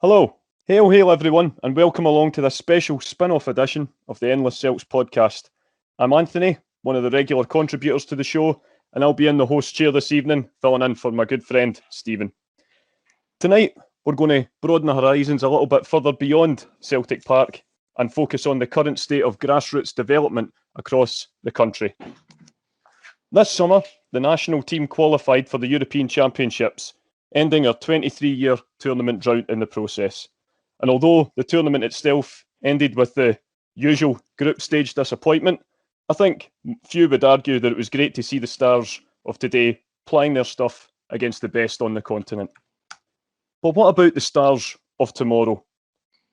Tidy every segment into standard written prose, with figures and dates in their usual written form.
Hello, hail everyone, and welcome along to this special spin-off edition of the Endless Celts Podcast. I'm Anthony, one of the regular contributors to the show, and I'll be in the host chair this evening, filling in for my good friend, Stephen. Tonight, we're going to broaden our horizons a little bit further beyond Celtic Park and focus on the current state of grassroots development across the country. This summer, the national team qualified for the European Championships, ending our 23-year tournament drought in the process. And although the tournament itself ended with the usual group stage disappointment, I think few would argue that it was great to see the stars of today plying their stuff against the best on the continent. But what about the stars of tomorrow?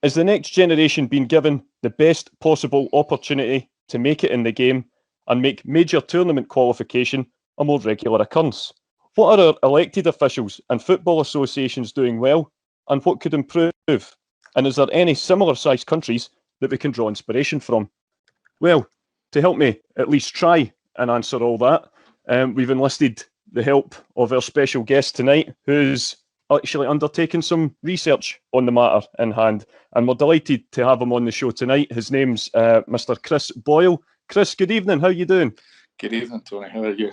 Is the next generation being given the best possible opportunity to make it in the game and make major tournament qualification a more regular occurrence? What are our elected officials and football associations doing well, and what could improve? And is there any similar-sized countries that we can draw inspiration from? Well, to help me at least try and answer all that, we've enlisted the help of our special guest tonight, who's actually undertaken some research on the matter in hand, and we're delighted to have him on the show tonight. His name's Mr. Chris Boyle. Chris, good evening. How are you doing? Good evening, Tony. How are you?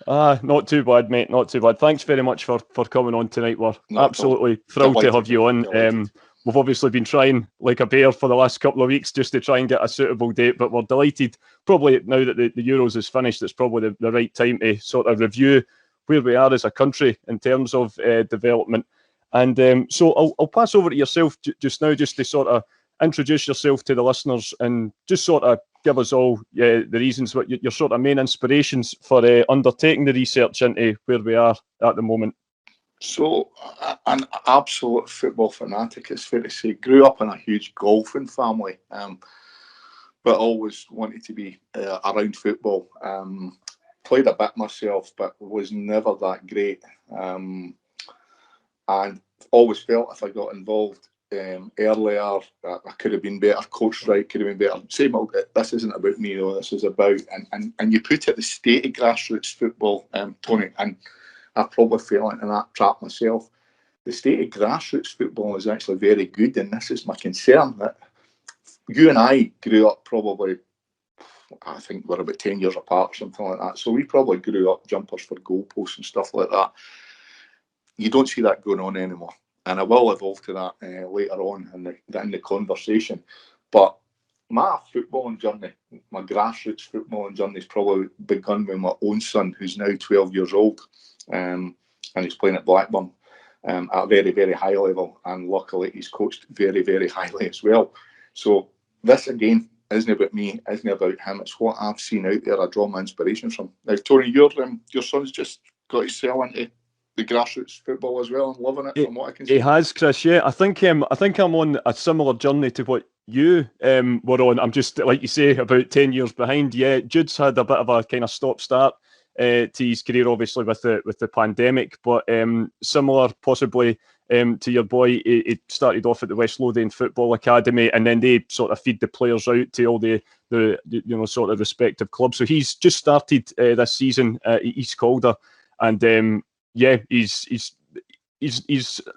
Not too bad, mate. Not too bad. Thanks very much for coming on tonight. We're absolutely thrilled to have you on. We've obviously been trying like a bear for the last couple of weeks just to try and get a suitable date, but we're delighted. Probably now that the Euros is finished, it's probably the right time to sort of review where we are as a country in terms of development. And so I'll pass over to yourself just now, just to sort of introduce yourself to the listeners and just sort of give us all the reasons, what your sort of main inspirations for undertaking the research into where we are at the moment. So, an absolute football fanatic, it's fair to say. Grew up in a huge golfing family, but always wanted to be around football. Played a bit myself, but was never that great. And always felt if I got involved earlier, I could have been better, coached right, could have been better. Same old, this isn't about me, though, this is about, and you put it the state of grassroots football, Tony, and I probably fell into that trap myself. The state of grassroots football is actually very good, and this is my concern, that you and I grew up probably, I think we're about 10 years apart, something like that, so we probably grew up jumpers for goalposts and stuff like that. You don't see that going on anymore. And I will evolve to that later on in the conversation. But my footballing journey, my grassroots footballing journey, has probably begun with my own son, who's now 12 years old, and he's playing at Blackburn at a very, very high level. And luckily, he's coached very, very highly as well. So this, again, isn't about me, isn't about him. It's what I've seen out there. I draw my inspiration from. Now, Tony, your son's just got his cell into the grassroots football as well and loving it, from what I can see. He has, Chris, yeah. I think I'm on a similar journey to what you were on. I'm just, like you say, about 10 years behind. Yeah, Jude's had a bit of a kind of stop-start to his career, obviously, with the pandemic, but similar possibly to your boy. He started off at the West Lothian Football Academy, and then they sort of feed the players out to all the sort of respective clubs. So he's just started this season at East Calder, and yeah, he's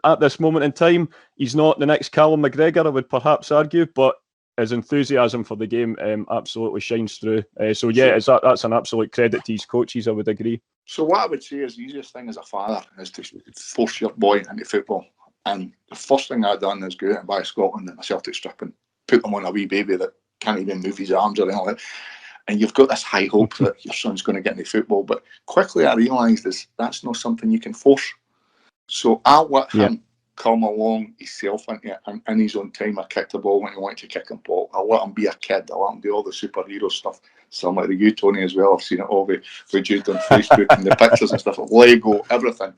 at this moment in time, he's not the next Callum McGregor, I would perhaps argue, but his enthusiasm for the game absolutely shines through. So yeah, that's an absolute credit to his coaches, I would agree. So what I would say is the easiest thing as a father is to force your boy into football. And the first thing I've done is go out and buy Scotland in a Celtic strip and put them on a wee baby that can't even move his arms or anything like that. And you've got this high hope that your son's going to get into football. But quickly I realised that's not something you can force. So I let him come along himself into it, and in his own time I kicked the ball when he wanted to kick and ball. I let him be a kid. I let him do all the superhero stuff. Similar to you, Tony, as well. I've seen it all with Jude on Facebook and the pictures and stuff, Lego, everything.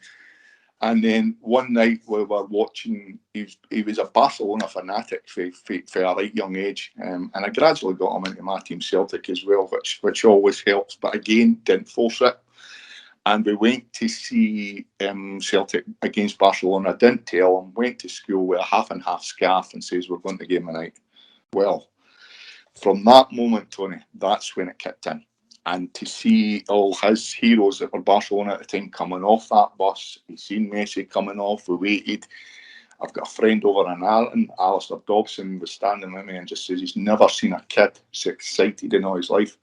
And then one night we were watching, he was a Barcelona fanatic for a right young age, and I gradually got him into my team Celtic as well, which always helps, but again, didn't force it. And we went to see Celtic against Barcelona. I didn't tell him, went to school with a half and half scarf and says, we're going to game tonight. Well, from that moment, Tony, that's when it kicked in. And to see all his heroes that were Barcelona at the time coming off that bus, he's seen Messi coming off, we waited. I've got a friend over in Ireland, Alistair Dobson, was standing with me and just says he's never seen a kid so excited in all his life.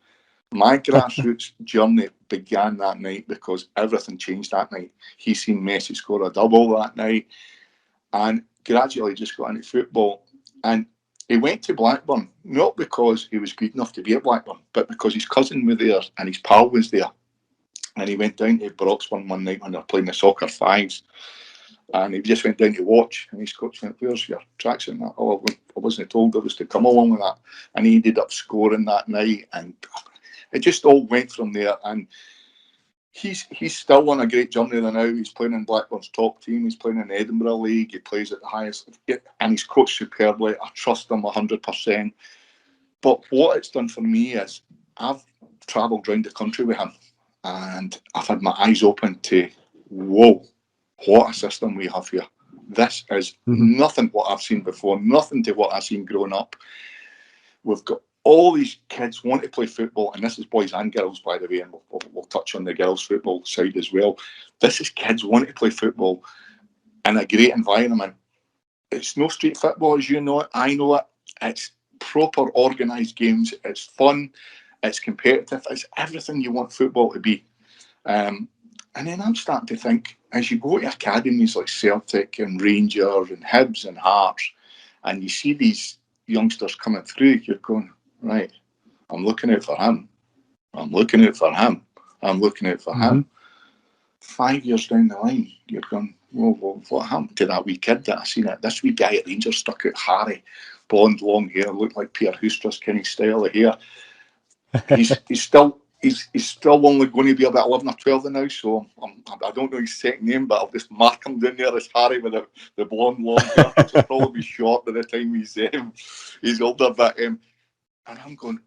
My grassroots journey began that night because everything changed that night. He seen Messi score a double that night and gradually just got into football. And he went to Blackburn, not because he was good enough to be at Blackburn, but because his cousin was there and his pal was there. And he went down to Broxburn one night when they were playing the soccer fives. And he just went down to watch. And his coach went, "Where's your tracksuit?" Oh, I wasn't told I was to come along with that. And he ended up scoring that night. And it just all went from there. And he's still on a great journey now. He's playing in Blackburn's top team. He's playing in the Edinburgh League. He plays at the highest. And he's coached superbly. I trust him 100%. But what it's done for me is I've travelled around the country with him. And I've had my eyes open to, whoa, what a system we have here. This is nothing what I've seen before, nothing to what I've seen growing up. We've got all these kids want to play football, and this is boys and girls, by the way, and we'll touch on the girls' football side as well. This is kids wanting to play football in a great environment. It's no street football as you know it, I know it. It's proper organised games, it's fun, it's competitive, it's everything you want football to be. And then I'm starting to think, as you go to academies like Celtic and Rangers and Hibs and Hearts, and you see these youngsters coming through, you're going, right, I'm looking out for him. I'm looking out for him. I'm looking out for him. 5 years down the line, you're going, well, what happened to that wee kid that I seen it? This wee guy at Rangers stuck out Harry, blonde, long hair, looked like Pierre Hoostras kind of style of hair. He's still only going to be about 11 or 12 now, so I don't know his second name, but I'll just mark him down there as Harry with the blonde long hair, which will probably be short by the time he's older. But and I'm going,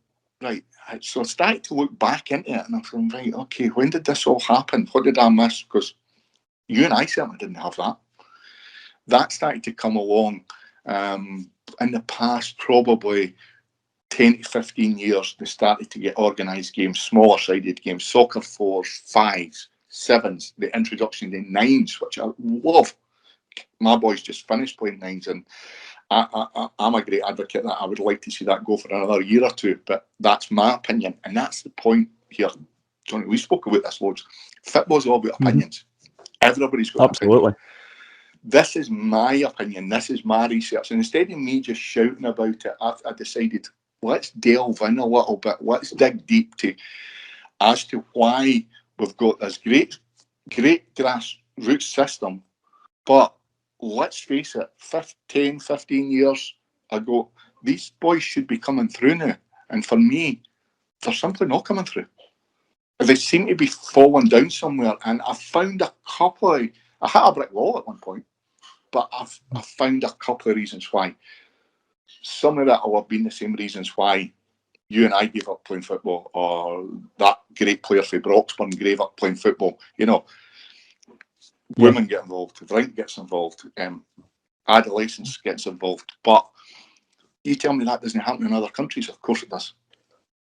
right, so I started to look back into it, and I'm going, right, okay, when did this all happen? What did I miss? Because you and I certainly didn't have that. That started to come along in the past probably 10 to 15 years. They started to get organised games, smaller sided games, soccer fours, fives, sevens, the introduction to nines, which I love. My boys just finished playing nines, and I'm a great advocate that I would like to see that go for another year or two, but that's my opinion, and that's the point here. Johnny, we spoke about this loads. Football's all about opinions. Everybody's got absolutely. An opinion. This is my opinion. This is my research, and instead of me just shouting about it, I decided, let's delve in a little bit. Let's dig deep as to why we've got this great grassroots system. But let's face it, 10, 15 years ago, these boys should be coming through now. And for me, they're simply not coming through. They seem to be falling down somewhere. And I found a couple of, I had a brick wall at one point, but I found a couple of reasons why. Some of that will have been the same reasons why you and I gave up playing football, or that great player for Broxburn gave up playing football. You know, women get involved, drink gets involved, adolescence gets involved. But you tell me that doesn't happen in other countries? Of course it does.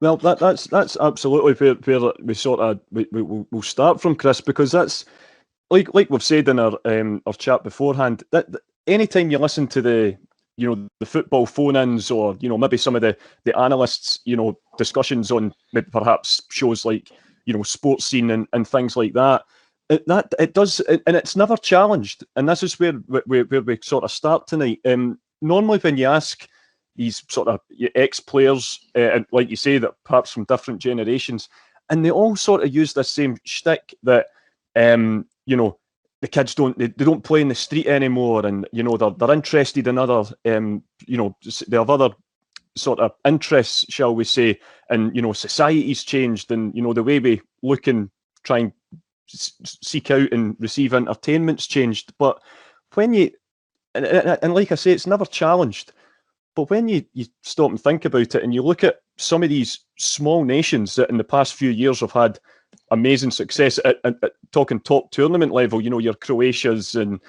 Well, that's absolutely where we sort of we'll start from, Chris, because that's like we've said in our chat beforehand. That anytime you listen to the football phone-ins, or maybe some of the analysts discussions on maybe perhaps shows like Sports Scene and things like that, it does, and it's never challenged. And this is where we sort of start tonight. Normally when you ask these sort of ex-players, and like you say, that perhaps from different generations, and they all sort of use this same shtick that the kids don't play in the street anymore, and they're interested in other they have other sort of interests, shall we say, and society's changed, and the way we look and try and seek out and receive entertainment's changed. But when you and like I say, it's never challenged. But when you stop and think about it, and you look at some of these small nations that in the past few years have had amazing success at talking top tournament level, your Croatias and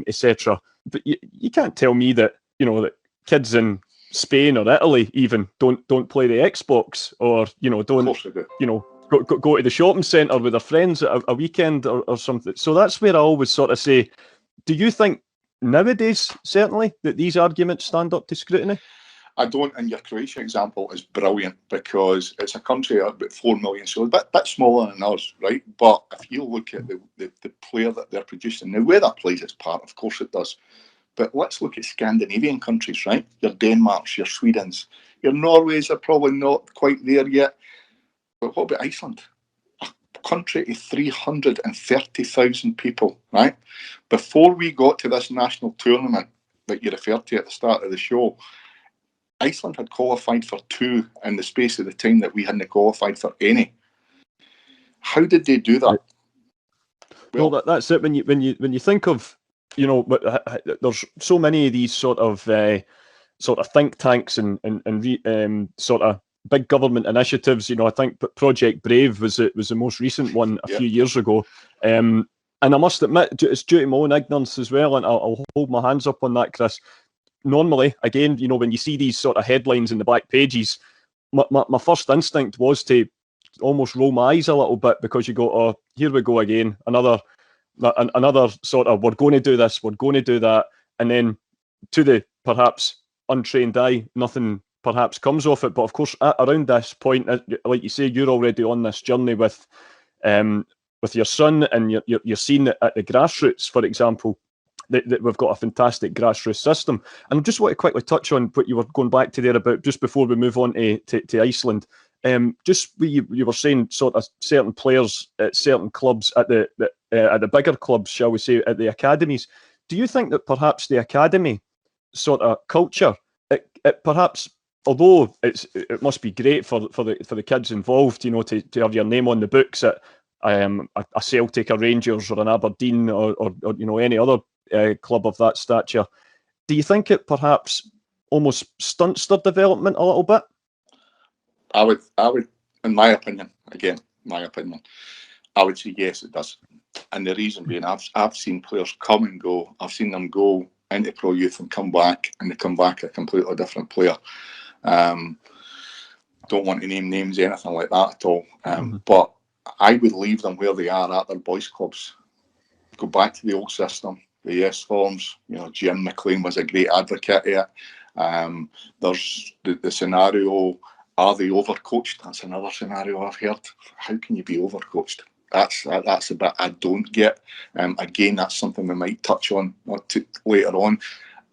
etc. But you can't tell me that that kids in Spain or Italy even don't play the Xbox, or don't go to the shopping centre with their friends at a weekend or something. So that's where I always sort of say, do you think nowadays, certainly, that these arguments stand up to scrutiny? I don't, and your Croatia example is brilliant because it's a country of about 4 million, so a bit smaller than ours, right? But if you look at the player that they're producing, now where that plays its part, of course it does. But let's look at Scandinavian countries, right? Your Denmarks, your Swedens, your Norways are probably not quite there yet. But what about Iceland? A country of 330,000 people, right? Before we got to this national tournament that you referred to at the start of the show, Iceland had qualified for 2 in the space of the time that we hadn't qualified for any. How did they do that? Well, that's it. When you think of, there's so many of these sort of think tanks and sort of big government initiatives. I think Project Brave was the most recent one a few years ago. And I must admit, it's due to my own ignorance as well, and I'll hold my hands up on that, Chris. Normally, again, when you see these sort of headlines in the back pages, my first instinct was to almost roll my eyes a little bit, because you go, oh, here we go again, another sort of, we're going to do this, we're going to do that, and then to the perhaps untrained eye, nothing perhaps comes off it. But of course, around this point, like you say, you're already on this journey with your son, and you're seeing it at the Grassroots, for example, that we've got a fantastic grassroots system. And I just want to quickly touch on what you were going back to there about, just before we move on to Iceland. Just you were saying sort of certain players at certain clubs, at the bigger clubs, shall we say, at the academies. Do you think that perhaps the academy sort of culture, it perhaps, although it must be great for the kids involved, to have your name on the books at a Celtic, a Rangers, or an Aberdeen, or any other club of that stature, do you think it perhaps almost stunts their development a little bit? I would, in my opinion, I would say yes, it does. And the reason being, I've seen players come and go. I've seen them go into pro youth and come back, and they come back a completely different player. Don't want to name names, anything like that at all. But I would leave them where they are at their boys' clubs. Go back to the old system, the yes forms. Jim McLean was a great advocate of it. There's the scenario, are they overcoached? That's another scenario I've heard. How can you be overcoached? That's a bit I don't get. Again, that's something we might touch on later on.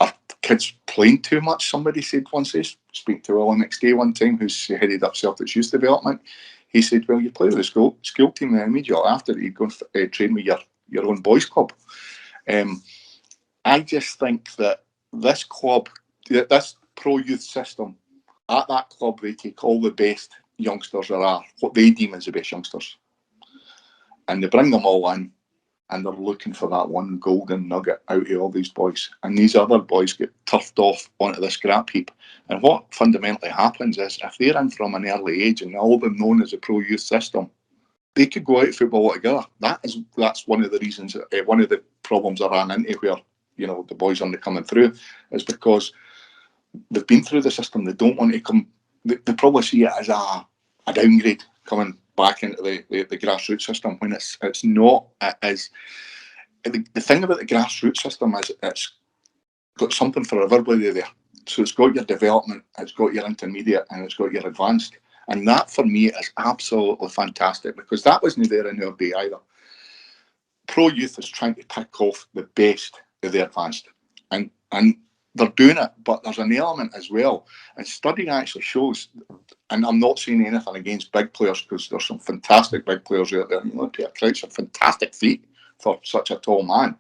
Are kids playing too much? Somebody said once. I speak to Willie McStay one time, who's headed up Celtic's youth development. He said, well, you play with the school team, and immediately after you go and train with your own boys club. I just think that this club, this pro youth system, at that club, they take all the best youngsters there are, what they deem as the best youngsters, and they bring them all in, and they're looking for that one golden nugget out of all these boys. And these other boys get turfed off onto the scrap heap. And what fundamentally happens is, if they're in from an early age and all been known as a pro youth system, they could go out football altogether. That's one of the reasons, one of the problems I ran into where, the boys aren't coming through, is because they've been through the system. They don't want to come. They probably see it as a downgrade coming back into the grassroots system, when it's not as. The thing about the grassroots system is it's got something for everybody there. So it's got your development, it's got your intermediate, and it's got your advanced. And that for me is absolutely fantastic, because that wasn't there in our day either. Pro youth is trying to pick off the best of the advanced, and they're doing it, but there's an element as well. And study actually shows, and I'm not saying anything against big players, because there's some fantastic big players out there. Peter Crouch's a fantastic feat for such a tall man.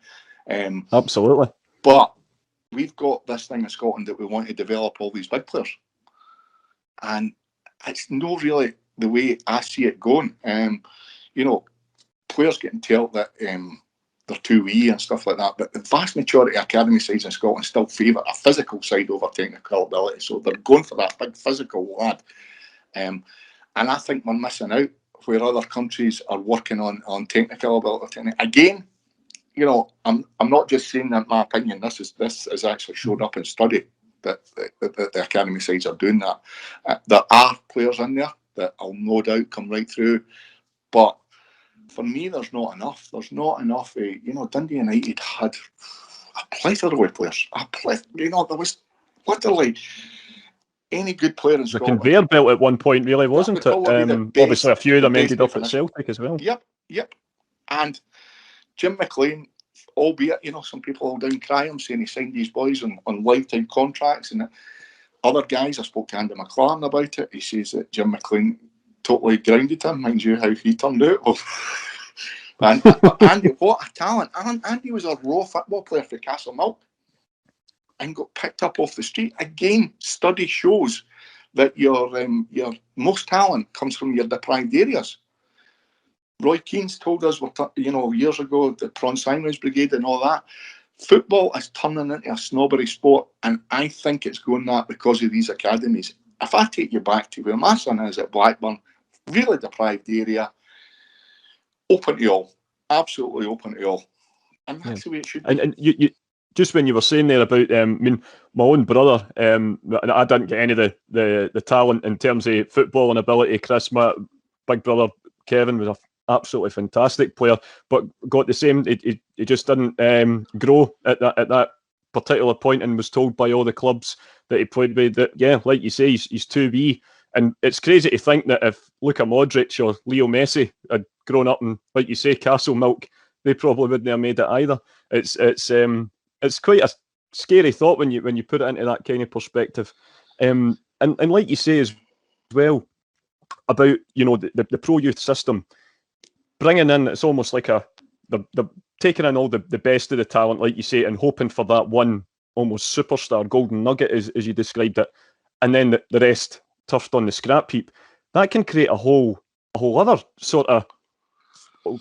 Absolutely. But we've got this thing in Scotland that we want to develop all these big players. And it's not really the way I see it going. Players getting told that they're too wee and stuff like that, but the vast majority of academy sides in Scotland still favour a physical side over technical ability, so they're going for that big physical lad. And I think we're missing out where other countries are working on technical ability. Again, I'm not just saying that my opinion. This is actually showed up in study that the academy sides are doing that. There are players in there that will no doubt come right through, but for me, there's not enough. There's not enough. Dundee United had a plethora of players. There was literally any good player in The Scotland. conveyor belt at one point, really, wasn't it? Obviously, a few of them ended up at Celtic as well. Yep. And Jim McLean, albeit, some people all down crying saying he signed these boys on lifetime contracts, and other guys, I spoke to Andy McLaren about it. He says that Jim McLean totally grounded him. Mind you, how he turned out. Well, and Andy, what a talent! Andy was a raw football player for Castlemilk and got picked up off the street. Again, study shows that your most talent comes from your deprived areas. Roy Keane's told us, years ago, the Prawn Simon's Brigade and all that. Football is turning into a snobbery sport, and I think it's going that because of these academies. If I take you back to where my son is at Blackburn, really deprived area, open to all, absolutely open to all, and that's the way it should be. And you just when you were saying there about, my own brother, I didn't get any of the talent in terms of footballing ability. Chris, my big brother Kevin, was an absolutely fantastic player, but got the same. He just didn't grow at that particular point, and was told by all the clubs that he played with that, like you say, he's too wee. And it's crazy to think that if Luka Modric or Leo Messi had grown up in, like you say, Castlemilk, they probably wouldn't have made it either. It's quite a scary thought when you put it into that kind of perspective. And like you say as well about the pro youth system, bringing in, it's almost like the taking in all the best of the talent, like you say, and hoping for that one almost superstar golden nugget as you described it, and then the rest turfed on the scrap heap. That can create a whole other sort of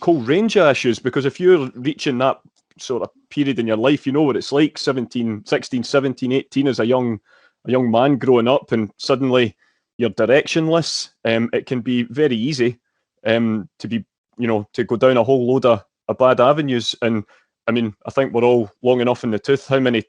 whole range of issues, because if you're reaching that sort of period in your life, you know what it's like, 16, 17, 18 as a young man growing up, and suddenly you're directionless. It can be very easy to be, to go down a whole load of bad avenues. And I mean, I think we're all long enough in the tooth. How many,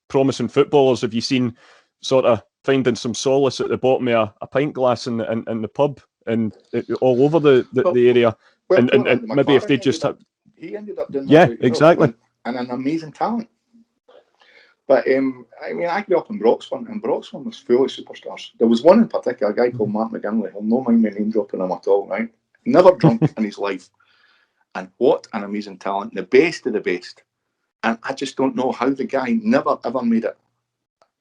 promising footballers have you seen sort of finding some solace at the bottom of a pint glass in the pub and all over the area? Well, and maybe if they just had... He ended up doing that. Exactly. And an amazing talent. But I grew up in Broxburn, and Broxburn was full of superstars. There was one in particular, a guy called Mark McGinley. I'll not mind my name dropping him at all, right? Never drunk in his life. And what an amazing talent. The best of the best. And I just don't know how the guy never, ever made it.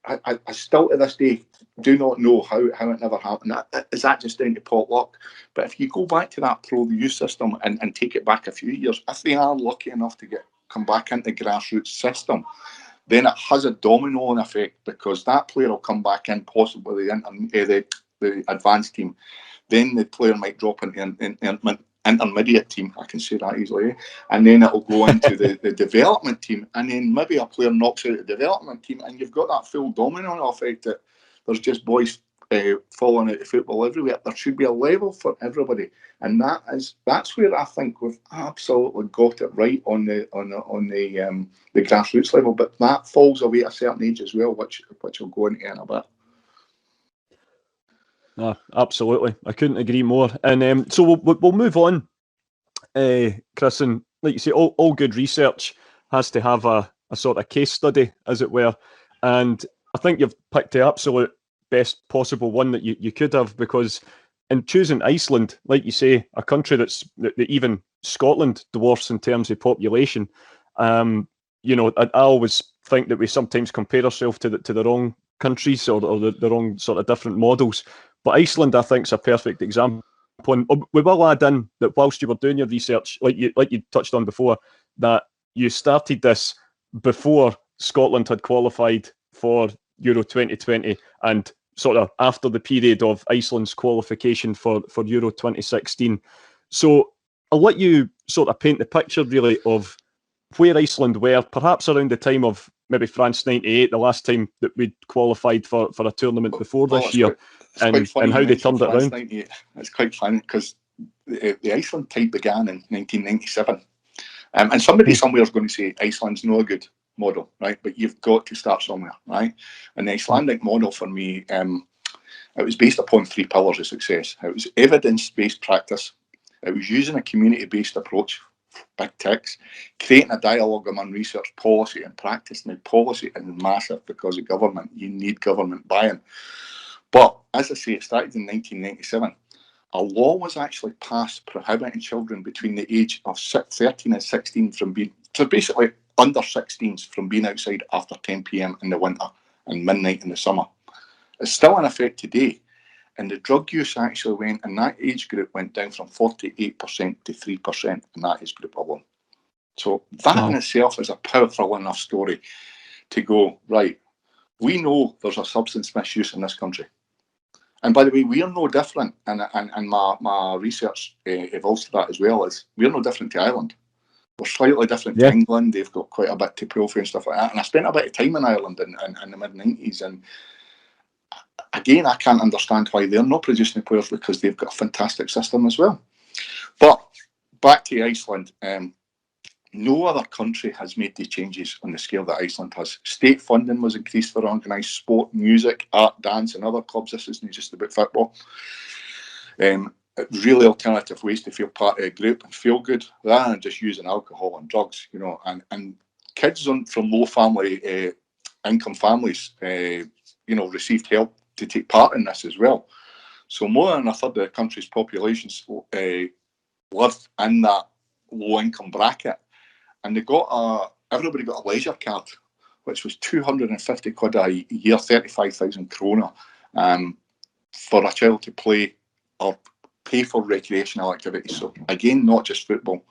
I still to this day do not know how it never happened. Is that just down to pot luck? But if you go back to that pro youth system and take it back a few years, if they are lucky enough to come back into the grassroots system, then it has a domino effect, because that player will come back in possibly the advanced team. Then the player might drop into an intermediate team, I can say that easily, and then it'll go into the development team, and then maybe a player knocks out the development team, and you've got that full domino effect that there's just boys falling out of football everywhere. There should be a level for everybody, and that's where I think we've absolutely got it right on the grassroots level. But that falls away at a certain age as well, which I'll go into in a bit. No, absolutely. I couldn't agree more. And so we'll move on, Chris. And like you say, all good research has to have a sort of case study, as it were. And I think you've picked the absolute best possible one that you could have, because in choosing Iceland, like you say, a country that even Scotland dwarfs in terms of population, I always think that we sometimes compare ourselves to the wrong countries or the wrong sort of different models. But Iceland, I think, is a perfect example. And we will add in that whilst you were doing your research, like you touched on before, that you started this before Scotland had qualified for Euro 2020, and sort of after the period of Iceland's qualification for Euro 2016. So I'll let you sort of paint the picture, really, of where Iceland were, perhaps around the time of maybe France 98, the last time that we'd qualified for a tournament before this year, and how they turned it around. 98. It's quite funny, because the Iceland type began in 1997. And somebody somewhere is going to say Iceland's not a good model, right? But you've got to start somewhere, right? And the Icelandic model for me, it was based upon 3 pillars of success. It was evidence-based practice. It was using a community-based approach big ticks. Creating a dialogue among research, policy and practice. Now, policy is massive because of government. You need government buy-in. But, as I say, it started in 1997. A law was actually passed prohibiting children between the age of 13 and 16 from being, so basically under 16s, from being outside after 10 p.m. in the winter and midnight in the summer. It's still in effect today. And the drug use actually went, in that age group, went down from 48% to 3% in that age group alone. So that in itself is a powerful enough story to go, right, we know there's a substance misuse in this country. And by the way, we're no different, and my research evolves to that as well, is we're no different to Ireland. We're slightly different to England. They've got quite a bit to pull for and stuff like that. And I spent a bit of time in Ireland in the mid-90s, and again, I can't understand why they're not producing players, because they've got a fantastic system as well. But back to Iceland, no other country has made the changes on the scale that Iceland has. State funding was increased for organised sport, music, art, dance and other clubs. This isn't just about football. Really alternative ways to feel part of a group and feel good, rather than just using alcohol and drugs, you know. And kids from low family income families, you know, received help to take part in this as well. So more than a third of the country's population lived in that low income bracket, and they got everybody got a leisure card, which was 250 quid a year, 35,000 krona, for a child to play or pay for recreational activities. So again, not just football,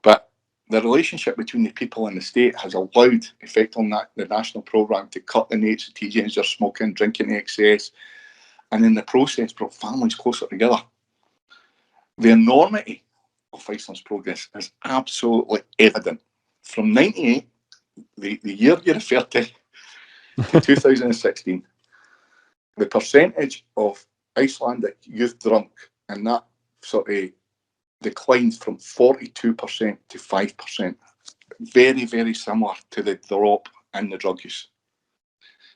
but the relationship between the people and the state has allowed effect on that the national programme to cut the rates of teenagers smoking, drinking to excess, and in the process brought families closer together. The enormity of Iceland's progress is absolutely evident. From 98, the year you referred to 2016, the percentage of Icelandic youth drunk and that sort of declined from 42% to 5%. Very, very similar to the drop in the drug use.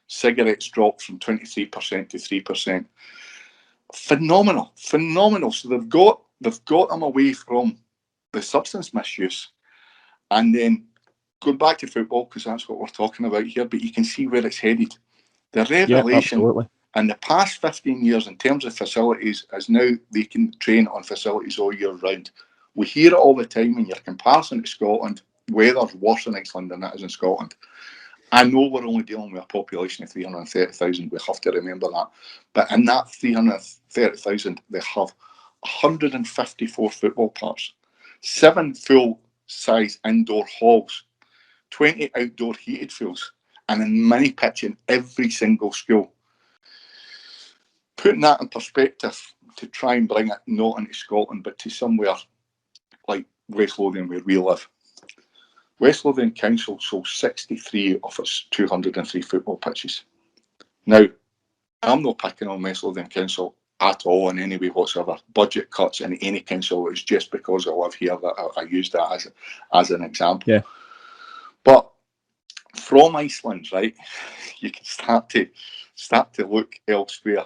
Cigarettes dropped from 23% to 3%. Phenomenal. So they've got them away from the substance misuse, and then going back to football, because that's what we're talking about here, but you can see where it's headed. The revelation in the past 15 years in terms of facilities is now they can train on facilities all year round. We hear it all the time in your comparison to Scotland. Weather's worse in Iceland than it is in Scotland. I know we're only dealing with a population of 330,000. We have to remember that. But in that 330,000, they have 154 football parks, 7 full-size indoor halls, 20 outdoor heated fields, and a mini pitch in every single school. Putting that in perspective to try and bring it not into Scotland, but to somewhere like West Lothian, where we live. West Lothian Council sold 63 of its 203 football pitches. Now, I'm not picking on West Lothian Council at all in any way whatsoever. Budget cuts in any council is just because I live here that I use that as an example. Yeah. But from Iceland, right, you can start to look elsewhere,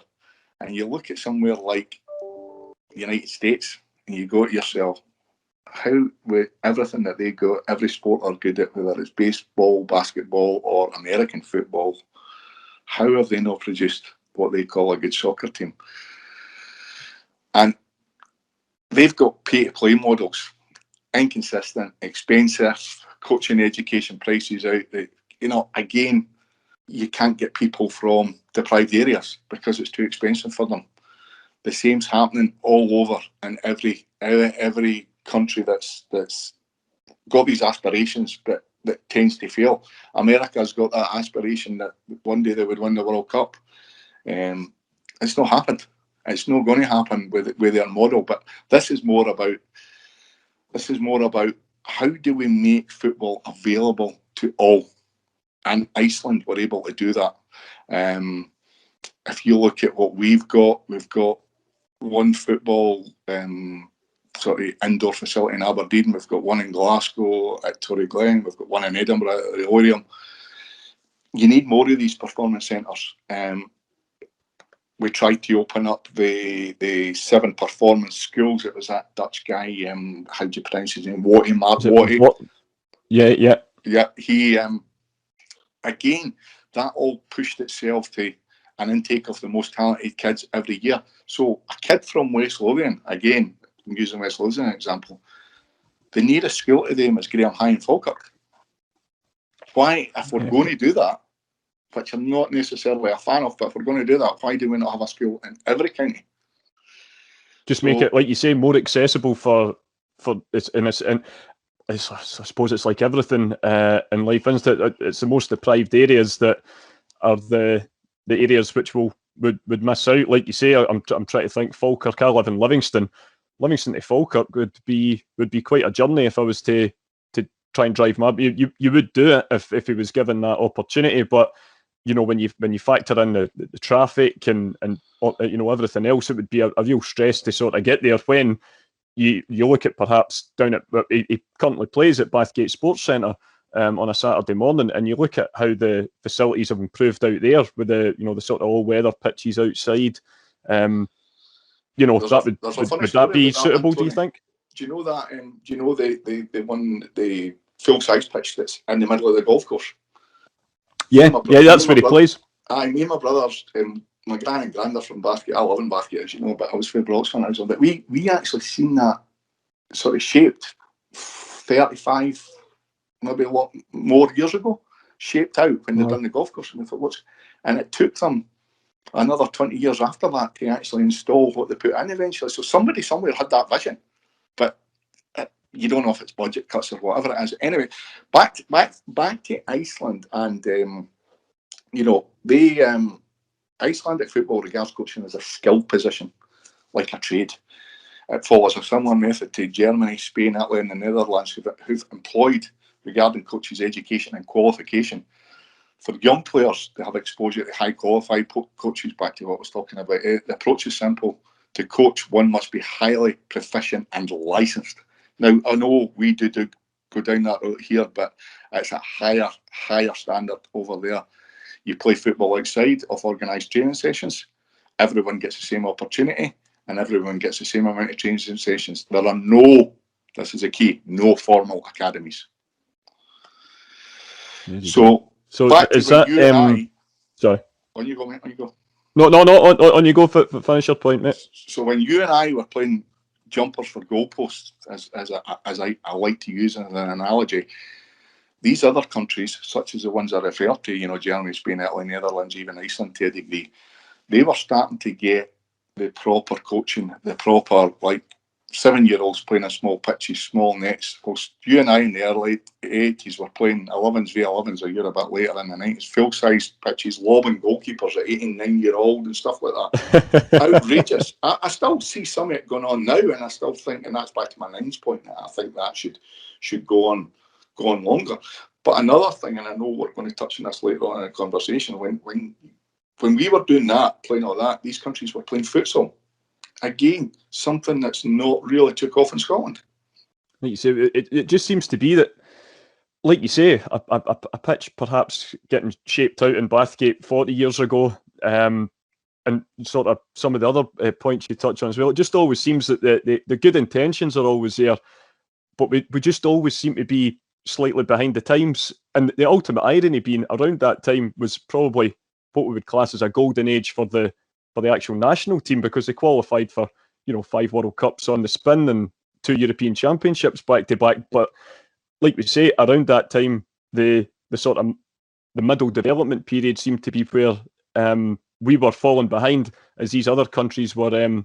and you look at somewhere like the United States, and you go to yourself, how with everything that they got, every sport are good at, whether it's baseball, basketball, or American football, how have they not produced what they call a good soccer team? And they've got pay-to-play models, inconsistent, expensive, coaching education prices out. You know, again, you can't get people from deprived areas because it's too expensive for them. The same's happening all over in every country that's got these aspirations, but that tends to fail. America's got that aspiration that one day they would win the World Cup. It's not happened. It's not going to happen with their model. But this is more about how do we make football available to all? And Iceland were able to do that. If you look at what we've got one football sort of indoor facility in Aberdeen. We've got one in Glasgow at Torry Glen. We've got one in Edinburgh at the Orium. You need more of these performance centres. we tried to open up the 7 performance schools. It was that Dutch guy, how do you pronounce his name? Mark Watty. Yeah, he, again, that all pushed itself to an intake of the most talented kids every year. So a kid from West Lothian, again, I'm using West Lothian as an example, the nearest school to them is Graham High in Falkirk. Why, if we're going to do that, which I'm not necessarily a fan of, but if we're going to do that, why do we not have a school in every county? Just make it, like you say, more accessible for it's I suppose it's like everything in life, isn't it? It's the most deprived areas that are the areas which would miss out. Like you say, I'm trying to think. Falkirk. I live in Livingston. Livingston to Falkirk would be quite a journey if I was to try and drive my. You would do it if he was given that opportunity, but you know when you factor in the traffic and you know everything else, it would be a real stress to sort of get there. When you look at perhaps down at he currently plays at Bathgate Sports Centre on a Saturday morning, and you look at how the facilities have improved out there with the sort of all weather pitches outside. You know, would that be suitable? Anthony, do you think? Do you know that? Do you know the full size pitch that's in the middle of the golf course? Yeah, that's where he plays. Me and my brothers, my gran and grand are from Bathgate. I live in Bathgate, as you know, but I was from Broxton when I was on. But we actually seen that sort of shaped 35, maybe a lot more years ago, shaped out when they'd done the golf course. And we thought, and it took them another 20 years after that to actually install what they put in eventually. So somebody somewhere had that vision, but you don't know if it's budget cuts or whatever it is. Anyway, back to Iceland, and you know, they Icelandic football regards coaching as a skill position, like a trade. It follows a similar method to Germany, Spain, Italy, and the Netherlands, who've employed regarding coaches' education and qualification. For young players to have exposure to high qualified coaches, back to what I was talking about, the approach is simple. To coach, one must be highly proficient and licensed. Now, I know we do go down that route here, but it's a higher standard over there. You play football outside of organised training sessions. Everyone gets the same opportunity, and everyone gets the same amount of training sessions. There are no, this is a key, no formal academies. So is that you and I, sorry. On you go, mate. On you go. No. On you go for finish your point, mate. So when you and I were playing jumpers for goalposts, as I like to use as an analogy, these other countries, such as the ones I refer to, you know, Germany, Spain, Italy, Netherlands, even Iceland to a degree, they were starting to get the proper coaching, the proper, like, 7-year-olds playing in small pitches, small nets. Whilst you and I in the early 80s were playing 11s v 11s a year a bit later in the 90s, full-size pitches, lobbing goalkeepers at 8 and 9-year-old and stuff like that. Outrageous. I still see some of it going on now, and I still think, and that's back to my nines point, I think that should go on longer. But another thing, and I know we're going to touch on this later on in the conversation, when we were doing that, playing all that, these countries were playing futsal. Again, something that's not really took off in Scotland. Like you say, it just seems to be that, like you say, a pitch perhaps getting shaped out in Bathgate 40 years ago, and sort of some of the other points you touch on as well. It just always seems that the good intentions are always there, but we just always seem to be slightly behind the times. And the ultimate irony being, around that time was probably what we would class as a golden age for the actual national team, because they qualified for 5 World Cups on the spin and 2 European Championships back to back. But like we say, around that time, the sort of the middle development period seemed to be where we were falling behind, as these other countries were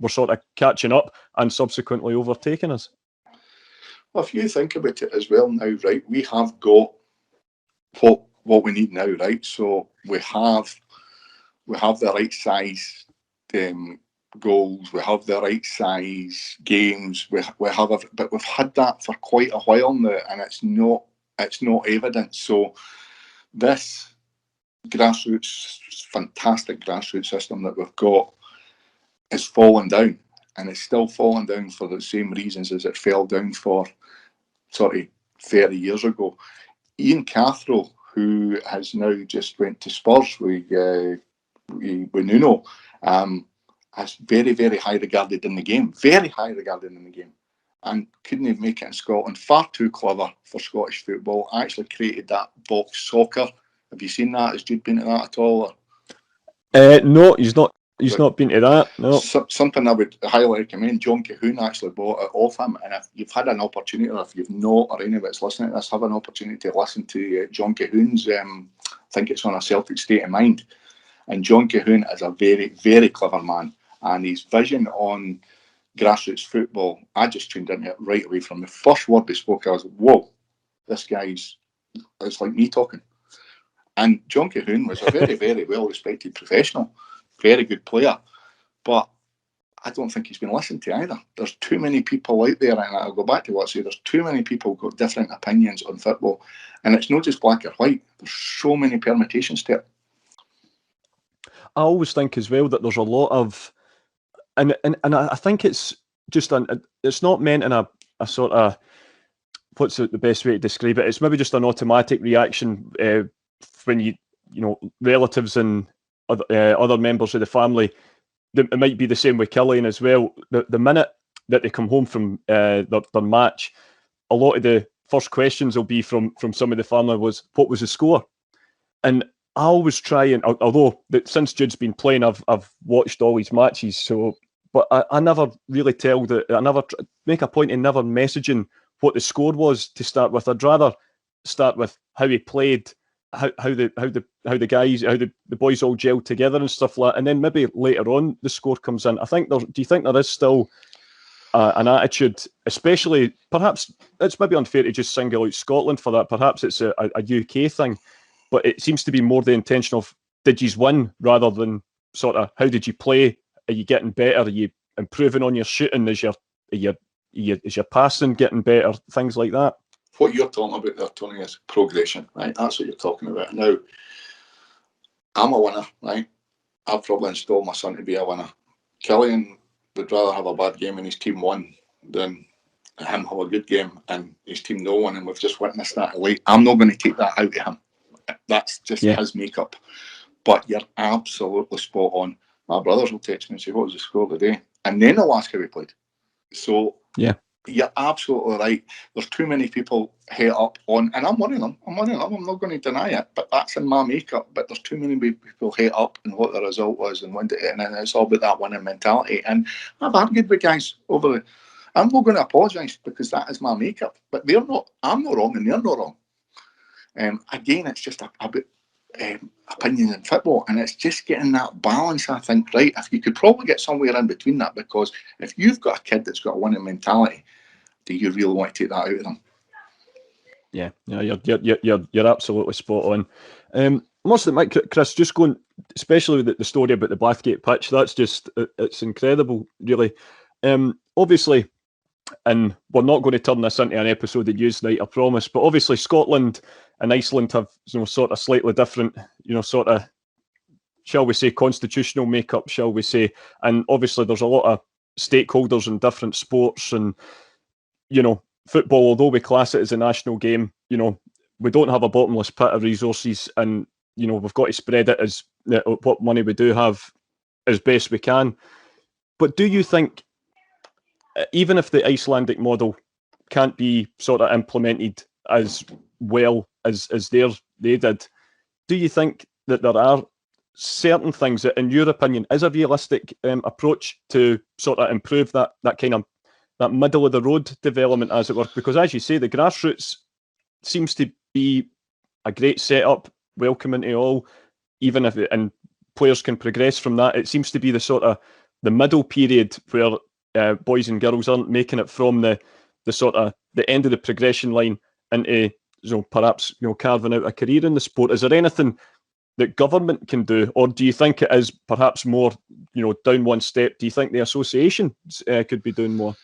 sort of catching up and subsequently overtaking us. Well, if you think about it as well now, right, we have got what we need now, right? So we have the right size goals, we have the right size games, we have but we've had that for quite a while now, and it's not evident. So this fantastic grassroots system that we've got is falling down, and it's still falling down for the same reasons as it fell down for sort of 30 years ago. Ian Cathro, who has now just went to Spurs with Nuno, Is very, very high regarded in the game. Very high regarded in the game. And couldn't even make it in Scotland. Far too clever for Scottish football. Actually created that box soccer. Have you seen that? Has Jude been to that at all? No, he's not. He's not been to that. No. Something I would highly recommend. John Cahoon actually bought it off him. And if you've had an opportunity, or if you've not, or any of it's listening to this, have an opportunity to listen to John Cahoon's, I think it's on A Celtic State of Mind. And John Cahoon is a very, very clever man. And his vision on grassroots football, I just tuned into it right away. From the first word they spoke, I was, whoa, this guy's, it's like me talking. And John Cahoon was a very, very well-respected professional, very good player, but I don't think he's been listened to either. There's too many people out there, and I'll go back to what I say, there's too many people got different opinions on football, and it's not just black or white. There's so many permutations to it. I always think as well that there's a lot of, and I think it's just, it's not meant in a sort of, what's the best way to describe it? It's maybe just an automatic reaction when you know, relatives and other members of the family. It might be the same with Killian as well. The minute that they come home from their match, a lot of the first questions will be from some of the family was, what was the score? And I always try, and although since Jude's been playing, I've watched all his matches, so but I never really I never make a point in never messaging what the score was to start with. I'd rather start with how he played, how the guys, how the boys all gelled together and stuff like that, and then maybe later on the score comes in. Do you think there is still an attitude, especially, perhaps it's maybe unfair to just single out Scotland for that, perhaps it's a UK thing, but it seems to be more the intention of, did you win, rather than sort of, how did you play? Are you getting better? Are you improving on your shooting? Is your passing getting better? Things like that. What you're talking about there, Tony, is progression, right? That's what you're talking about. Now, I'm a winner, right? I've probably installed my son to be a winner. Killian would rather have a bad game and his team won than him have a good game and his team no win, and we've just witnessed that away. I'm not going to take that out of him. That's just his makeup. But you're absolutely spot on. My brothers will text me and say, what was the score today? And then they'll ask how we played. So you're absolutely right. There's too many people head up on, and I'm one of them. I'm not going to deny it, but that's in my makeup. But there's too many people head up and what the result was, and it's all about that winning mentality. And I've argued with guys over I'm not going to apologise because that is my makeup. But they're not. I'm not wrong, and they're not wrong. Again, it's just about opinions in football, and it's just getting that balance. I think, right, if you could probably get somewhere in between that, because if you've got a kid that's got a winning mentality, do you really want to take that out of them? Yeah, you're absolutely spot on. Most of it, Chris, just going, especially with the story about the Bathgate pitch, that's just, it's incredible, really. Obviously, and we're not going to turn this into an episode of Newsnight, I promise, but obviously Scotland and Iceland have, sort of slightly different, sort of, shall we say, constitutional makeup, shall we say, and obviously there's a lot of stakeholders in different sports, and, football, although we class it as a national game, we don't have a bottomless pit of resources, and, we've got to spread it as what money we do have as best we can. But do you think, even if the Icelandic model can't be sort of implemented as well as they did, do you think that there are certain things that, in your opinion, is a realistic approach to sort of improve that kind of that middle of the road development, as it were? Because, as you say, the grassroots seems to be a great setup, welcoming to all, even if and players can progress from that. It seems to be the sort of the middle period where boys and girls aren't making it from the sort of the end of the progression line into perhaps carving out a career in the sport. Is there anything that government can do, or do you think it is perhaps more down one step? Do you think the association could be doing more?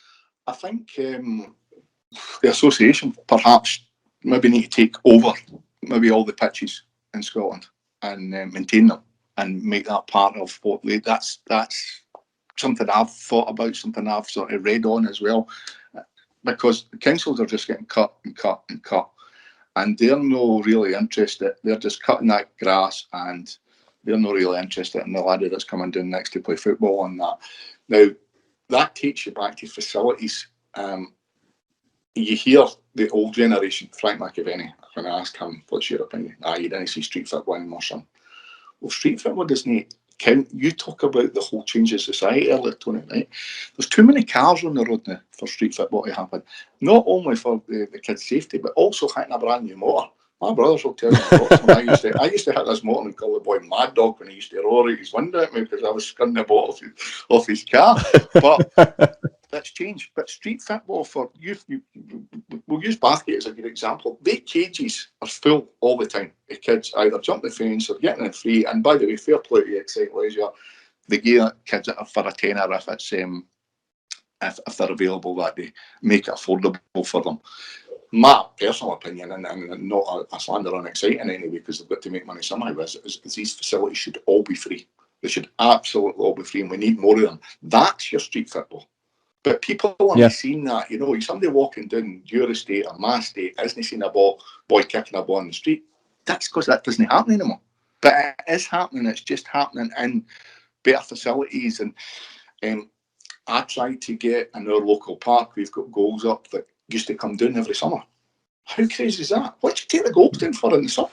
I think the association perhaps maybe need to take over maybe all the pitches in Scotland and maintain them and make that part of what that's something I've thought about, something I've sort of read on as well, because the councils are just getting cut and cut and cut, and they're not really interested. They're just cutting that grass, and They're not really interested in the lad that's coming down next to play football and that. Now, that takes you back to facilities. You hear the old generation, Frank McAvenny, when I asked him, what's your opinion? You didn't see street football anymore, son. Well, street football doesn't count. You talk about the whole change of society earlier, Tony, right? There's too many cars on the road now for street football to happen. Not only for the kids' safety, but also hitting a brand new motor. My brothers will tell you, I used to hit this motor and call the boy Mad Dog when he used to roar his window at me because I was scrunning the bottle off his car. But that's changed. But street football for youth, we'll use Bathgate as a good example. Their cages are full all the time. The kids either jump the fence or getting it free. And by the way, fair play to Excite Leisure. They give kids it for a tenner if it's if they're available that day. Make it affordable for them. My personal opinion, and not a slander on Exciting anyway, because they've got to make money somehow, is these facilities should all be free. They should absolutely all be free, and we need more of them. That's your street football. But people aren't seeing that. Somebody walking down your estate or my estate isn't seeing a boy kicking a ball on the street. That's because that doesn't happen anymore. But it is happening. It's just happening in better facilities. And I try to get in our local park, we've got goals up that used to come down every summer. How crazy is that? What do you take the goals down for in the summer?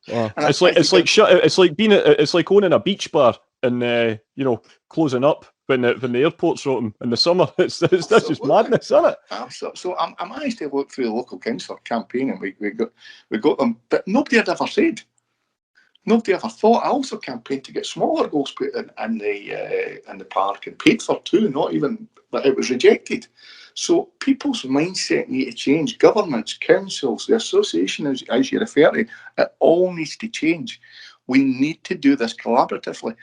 Wow. It's like owning a beach bar and closing up when the airport's open in the summer. That's just madness, isn't it? Absolutely. So I managed to look through the local council campaign and we got them, but nobody had ever said. Nobody ever thought. I also campaigned to get smaller goals put in the park and paid for too. Not even, but it was rejected. So people's mindset need to change. Governments, councils, the association, as you refer to, it all needs to change. We need to do this collaboratively.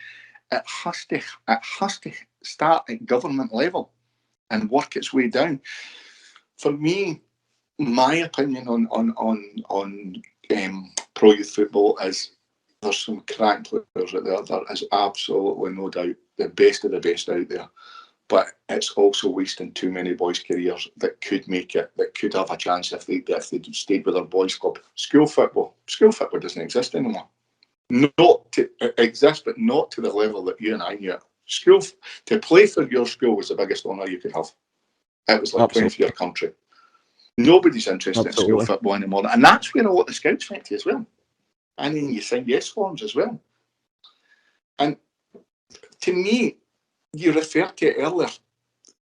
It has to start at government level and work its way down. For me, my opinion on pro youth football is there's some crack players out there. There is absolutely no doubt the best of the best out there. But it's also wasting too many boys' careers that could make it, that could have a chance if they stayed with their boys' club. School football doesn't exist anymore. It exists, but not to the level that you and I knew it. School, to play for your school was the biggest honour you could have. It was like playing for your country. Nobody's interested in school football anymore. And that's where a lot of the scouts went to as well. And then you sign yes forms as well. And to me, you referred to it earlier,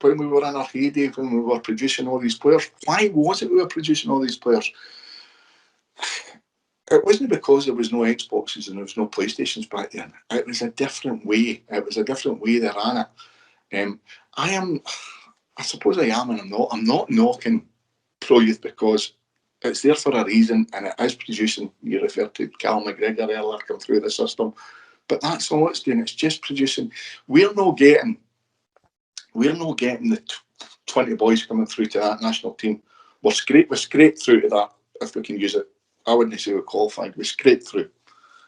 when we were in our heyday, when we were producing all these players. Why was it we were producing all these players? It wasn't because there was no Xboxes and there was no PlayStations back then. It was a different way. It was a different way they ran it. I suppose I am and I'm not. I'm not knocking pro youth because it's there for a reason and it is producing. You referred to Cal McGregor earlier come through the system. But that's all it's doing. It's just producing. We're not getting the 20 boys coming through to that national team. We're scraped through to that, if we can use it. I wouldn't say we qualified. We scraped through.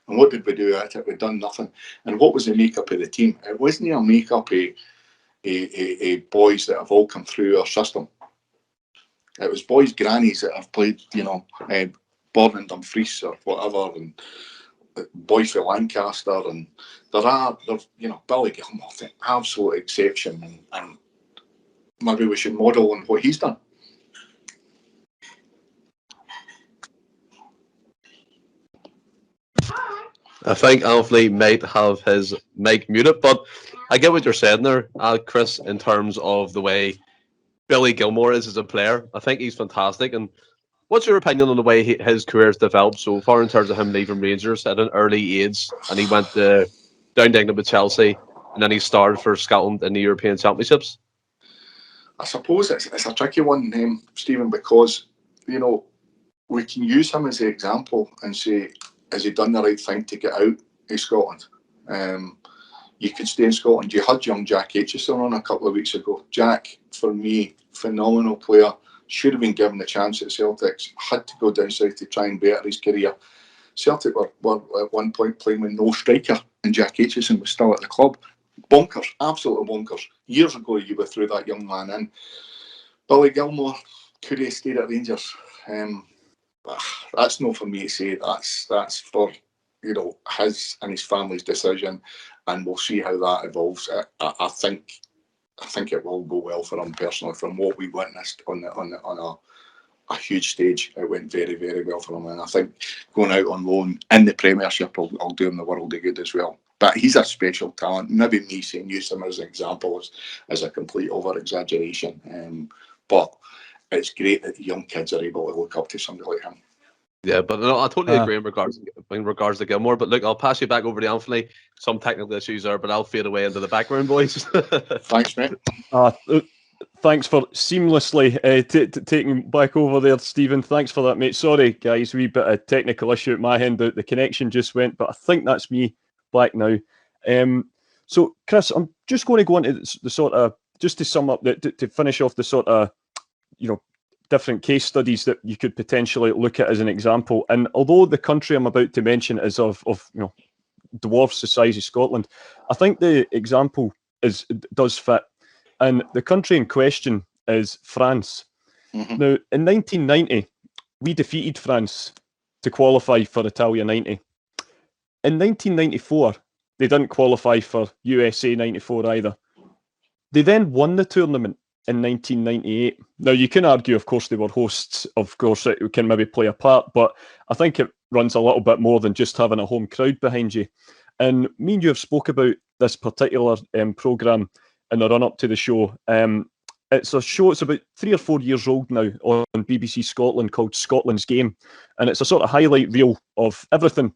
And what did we do at it? We've done nothing. And what was the makeup of the team? It wasn't a makeup of boys that have all come through our system. It was boys' grannies that have played, Born in Dumfries or whatever, and boys from Lancaster, and there's Billy Gilmore, the absolute exception, and maybe we should model on what he's done. I think Anthony might have his mic muted, but I get what you're saying there, Chris, in terms of the way Billy Gilmore is as a player. I think he's fantastic. And what's your opinion on the way his career has developed so far in terms of him leaving Rangers at an early age, and he went down to England with Chelsea, and then he started for Scotland in the European Championships? I suppose it's a tricky one, Stephen, because, we can use him as the example and say, has he done the right thing to get out of Scotland? You could stay in Scotland. You had young Jack Aitchison on a couple of weeks ago. Jack, for me, phenomenal player. Should have been given a chance at Celtics. Had to go down south to try and better his career. Celtic were at one point playing with no striker, and Jack Aitchison was still at the club. Bonkers, absolutely bonkers. Years ago, you were through that young man in. Billy Gilmore could have stayed at Rangers. That's not for me to say. That's for his and his family's decision, and we'll see how that evolves. I think it will go well for him personally. From what we witnessed on a huge stage, it went very, very well for him, and I think going out on loan in the Premiership will do him the world of good as well. But he's a special talent. Maybe me saying use him as an example is a complete over exaggeration, but it's great that young kids are able to look up to somebody like him. Yeah, but no, I totally agree in regards to Gilmore. But look, I'll pass you back over to Anthony. Some technical issues there, but I'll fade away into the background, boys. Thanks, mate. Thanks for seamlessly taking back over there, Stephen. Thanks for that, mate. Sorry, guys, wee bit of technical issue at my end. The connection just went, but I think that's me back now. So, Chris, I'm just going to go into the sort of, just to sum up, to finish off the sort of, different case studies that you could potentially look at as an example. And although the country I'm about to mention is of dwarfs the size of Scotland, I think the example does fit. And the country in question is France. Mm-hmm. Now, in 1990, we defeated France to qualify for Italia 90. In 1994, they didn't qualify for USA 94 either. They then won the tournament in 1998. Now, you can argue, of course, they were hosts. Of course, it can maybe play a part, but I think it runs a little bit more than just having a home crowd behind you. And me and you have spoke about this particular programme in the run-up to the show. It's a show, it's about 3 or 4 years old now on BBC Scotland called Scotland's Game. And it's a sort of highlight reel of everything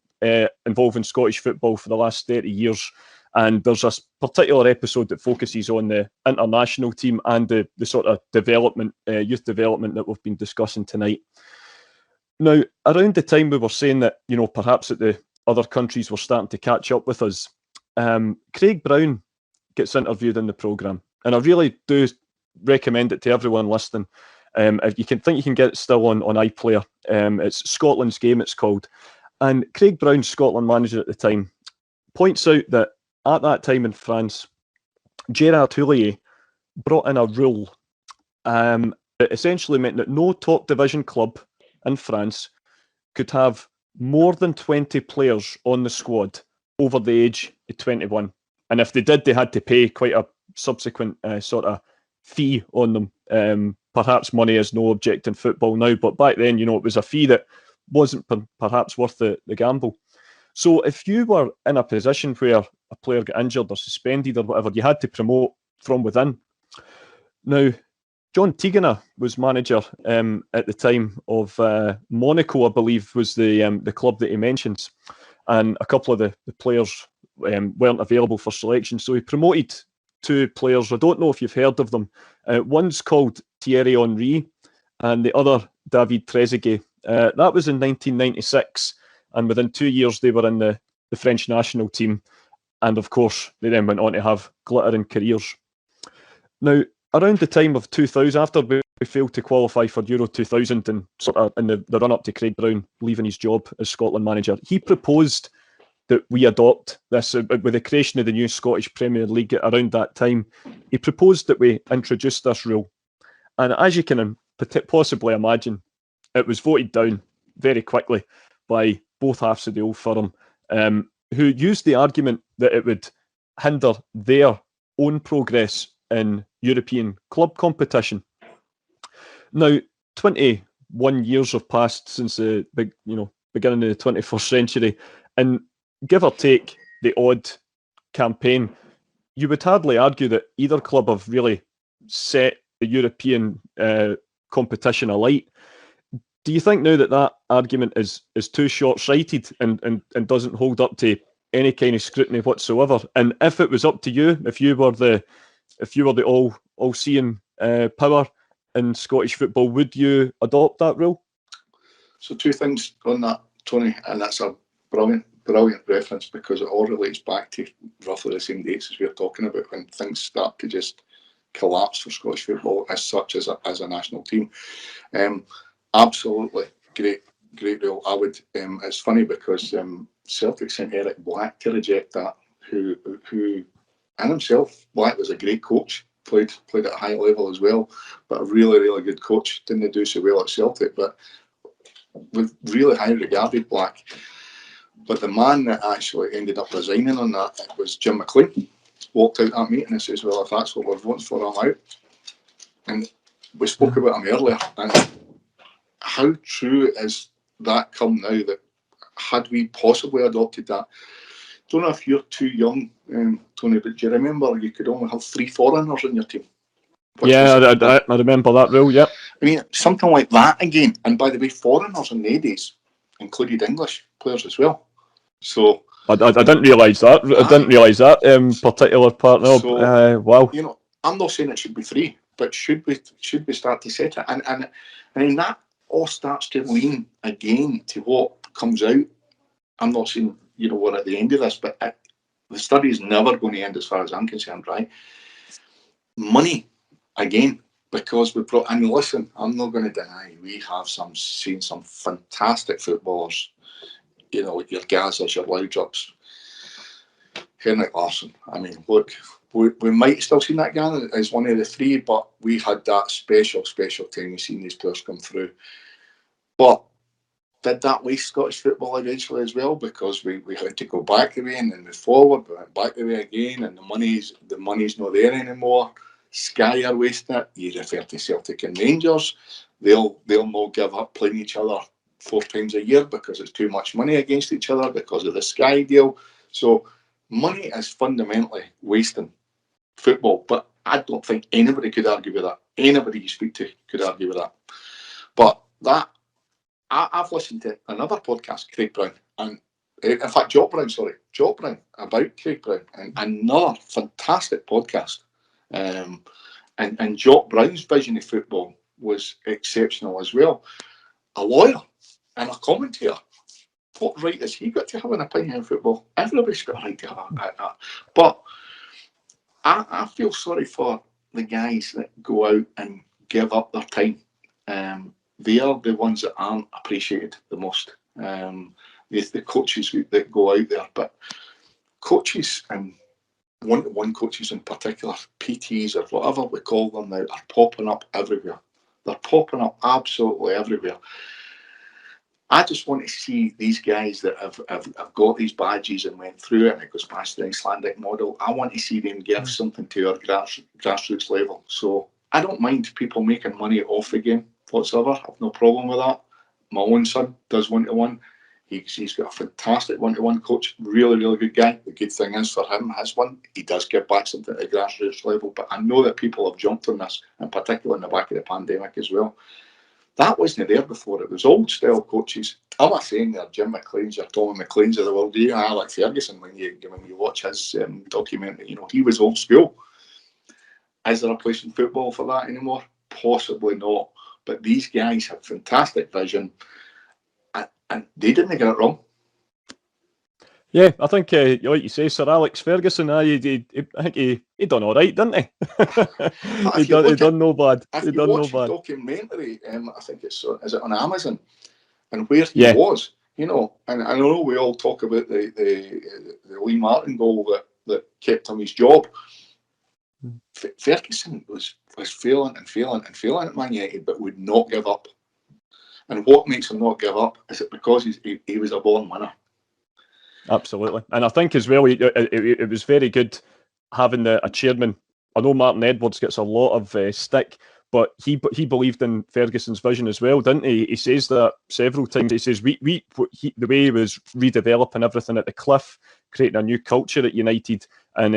involving Scottish football for the last 30 years. And there's a particular episode that focuses on the international team and the sort of development, youth development that we've been discussing tonight. Now, around the time we were saying that, perhaps that the other countries were starting to catch up with us, Craig Brown gets interviewed in the programme. And I really do recommend it to everyone listening. If you can get it still on iPlayer. It's Scotland's Game, it's called. And Craig Brown, Scotland manager at the time, points out that at that time in France, Gérard Houllier brought in a rule that essentially meant that no top division club in France could have more than 20 players on the squad over the age of 21. And if they did, they had to pay quite a subsequent sort of fee on them. Perhaps money is no object in football now, but back then, it was a fee that wasn't perhaps worth the gamble. So if you were in a position where a player got injured or suspended or whatever, you had to promote from within. Now, John Tigana was manager at the time of Monaco, I believe, was the club that he mentions. And a couple of the players weren't available for selection. So he promoted 2 players. I don't know if you've heard of them. One's called Thierry Henry and the other David Trezeguet. That was in 1996. And within 2 years, they were in the French national team. And of course, they then went on to have glittering careers. Now, around the time of 2000, after we failed to qualify for Euro 2000 and sort of in the run-up to Craig Brown leaving his job as Scotland manager, he proposed that we adopt this with the creation of the new Scottish Premier League around that time. He proposed that we introduce this rule. And as you can possibly imagine, it was voted down very quickly by both halves of the old firm, who used the argument that it would hinder their own progress in European club competition. Now, 21 years have passed since the beginning of the 21st century, and give or take the odd campaign, you would hardly argue that either club have really set the European competition alight. Do you think now that argument is too short-sighted and doesn't hold up to any kind of scrutiny whatsoever? And if it was up to you, if you were the all-seeing power in Scottish football, would you adopt that rule? So 2 things on that, Tony, and that's a brilliant reference because it all relates back to roughly the same dates as we're talking about when things start to just collapse for Scottish football as such as a national team. Absolutely great rule. I would. It's funny because Celtic sent Eric Black to reject that, who and himself, Black was a great coach, played at a high level as well, but a really, really good coach. Didn't do so well at Celtic, but with really high regarded Black. But the man that actually ended up resigning on that, it was Jim McLean. Walked out that meeting and says, well, if that's what we're voting for, I'm out. And we spoke about him earlier, and how true is that come now that had we possibly adopted that? Don't know if you're too young, Tony, but do you remember you could only have 3 foreigners in your team? Yeah, I remember that rule, yep. I mean, something like that again. And by the way, foreigners in the days included English players as well. So I didn't realise that. I didn't realise that particular part. No, so, wow. You know, I'm not saying it should be 3, but should we start to set it? And then that all starts to lean again to what comes out. I'm not saying, you know, we're at the end of this, but the study is never going to end as far as I'm concerned, right? Money, again, because we brought, and listen, I'm not going to deny, we have seen some fantastic footballers, you know, your Gazas, your Loudrups, Henrik Larsson. I mean, look, we might still see that guy as one of the 3, but we had that special time we've seen these players come through. But did that waste Scottish football eventually as well, because we had to go back the way and then move forward, we went back the way again, and the money's not there anymore. Sky are wasting it. You refer to Celtic and Rangers, they'll not give up playing each other 4 times a year because it's too much money against each other because of the Sky deal. So money is fundamentally wasting football, but I don't think anybody could argue with that. Anybody you speak to could argue with that. But that, I've listened to another podcast, Craig Brown, and in fact, Jock Brown, about Craig Brown, and another fantastic podcast. And Jock Brown's vision of football was exceptional as well. A lawyer and a commentator. What right has he got to have an opinion on football? Everybody's got a right to have that. But I feel sorry for the guys that go out and give up their time. They are the ones that aren't appreciated the most. The coaches that go out there, but coaches and one-to-one coaches in particular, PTs or whatever we call them now, are popping up everywhere. They're popping up absolutely everywhere. I just want to see these guys that have got these badges and went through it and it goes past the Icelandic model. I want to see them give something to our grassroots level. So I don't mind people making money off the game whatsoever. I have no problem with that. My own son does one-to-one. He's got a fantastic one-to-one coach, really, really good guy. The good thing is for him, his one, he does give back something at the grassroots level. But I know that people have jumped on this, in particular in the back of the pandemic as well. That wasn't there before. It was old style coaches. I'm not saying they're Jim McLean's or Tommy McLean's of the world. You know, Alex Ferguson, when you watch his documentary, you know, he was old school. Is there a place in football for that anymore? Possibly not. But these guys have fantastic vision. And they didn't get it wrong. Yeah, I think, like you say, Sir Alex Ferguson, I think he done all right, didn't he? He done no bad. If he you done watch no his bad. documentary, I think is it on Amazon, and where he was, you know, and I know we all talk about the Lee Martin goal that kept him his job. Ferguson was failing at Man United, but would not give up. And what makes him not give up is it because he was a born winner. Absolutely, and I think as well, it was very good having a chairman. I know Martin Edwards gets a lot of stick, but he believed in Ferguson's vision as well, didn't he? He says that several times. He says the way he was redeveloping everything at the Cliff, creating a new culture at United, and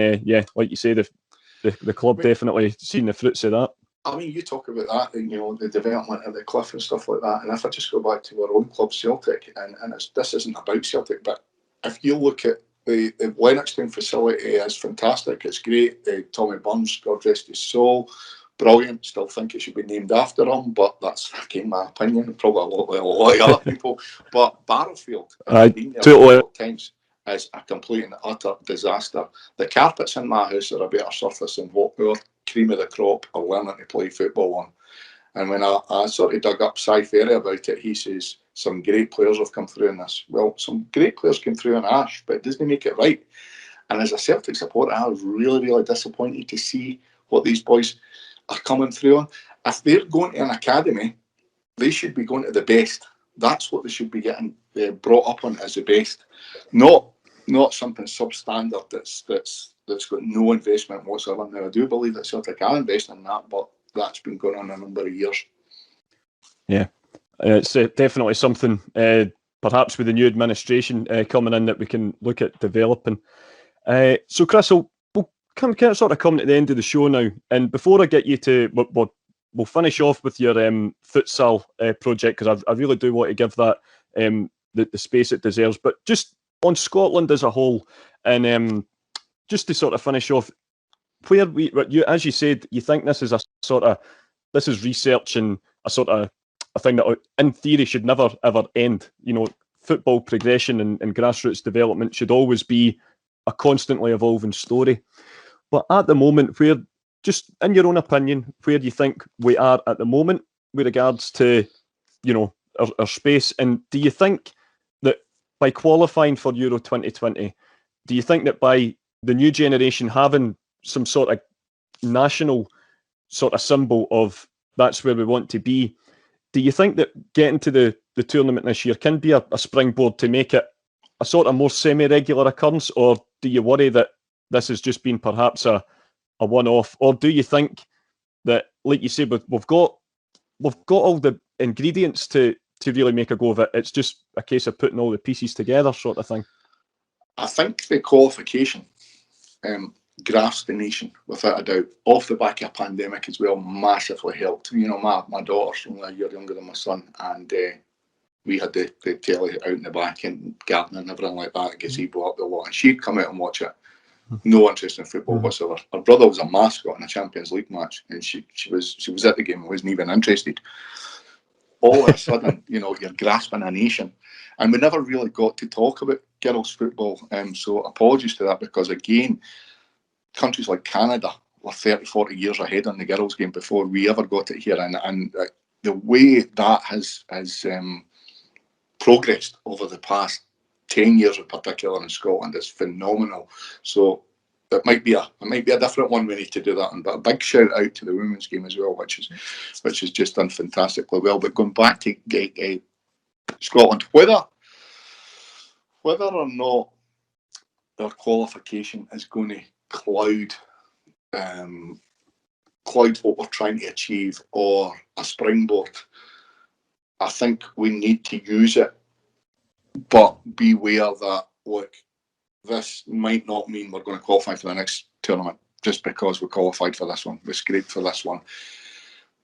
like you say, the club definitely seen the fruits of that. I mean, you talk about that, you know, the development of the Cliff and stuff like that. And if I just go back to our own club, Celtic, and this isn't about Celtic, but if you look at the Lennoxtown facility, is fantastic. It's great. Tommy Burns, God rest his soul, brilliant. Still think it should be named after him, but that's again my opinion. Probably a lot of other people. But Barrowfield, I've been there several times, is a complete and utter disaster. The carpets in my house are a better surface than what our cream of the crop are learning to play football on. And when I sort of dug up Cy Ferry about it, he says some great players have come through in this. Well, some great players came through in Ash, but it doesn't make it right. And as a Celtic supporter, I was really, really disappointed to see what these boys are coming through on. If they're going to an academy, they should be going to the best. That's what they should be getting brought up on it as the best, not something substandard that's got no investment whatsoever. Now I do believe that Celtic are investing in that, but that's been going on a number of years. Yeah, it's definitely something. Perhaps with the new administration coming in, that we can look at developing. So, Chris, we'll kind of sort of come to the end of the show now. And before I get you to, we'll finish off with your futsal project, because I really do want to give that the space it deserves. But just on Scotland as a whole, and just to sort of finish off, where you, as you said, you think this is research and a sort of a thing that in theory should never ever end. You know, football progression and grassroots development should always be a constantly evolving story. But at the moment, where, just in your own opinion, where do you think we are at the moment with regards to, you know, our space? And do you think that by qualifying for Euro 2020, do you think that by the new generation having some sort of national sort of symbol of that's where we want to be, do you think that getting to the tournament this year can be a springboard to make it a sort of more semi-regular occurrence? Or do you worry that this has just been perhaps a one-off? Or do you think that, like you said, we've got all the ingredients to really make a go of it? It's just a case of putting all the pieces together, sort of thing. I think the qualification grasped the nation without a doubt. Off the back of a pandemic as well, massively helped. You know, my daughter's only a year younger than my son, and we had the telly out in the back and gardening and everything like that, gazebo up the lot, and she'd come out and watch it. No interest in football whatsoever. Her brother was a mascot in a Champions League match, and she was at the game and wasn't even interested. All of a sudden, you know, you're grasping a nation, and we never really got to talk about girls' football. So apologies to that, because again, countries like Canada were 30, 40 years ahead on the girls' game before we ever got it here, and the way that has progressed over the past 10 years in particular in Scotland is phenomenal. So it might be a different one we need to do that on. But a big shout out to the women's game as well, which is just done fantastically well. But going back to Scotland, whether or not their qualification is going to cloud what we're trying to achieve, or a springboard, I think we need to use it, but beware that, look, this might not mean we're going to qualify for the next tournament just because we qualified for this one. We scraped for this one.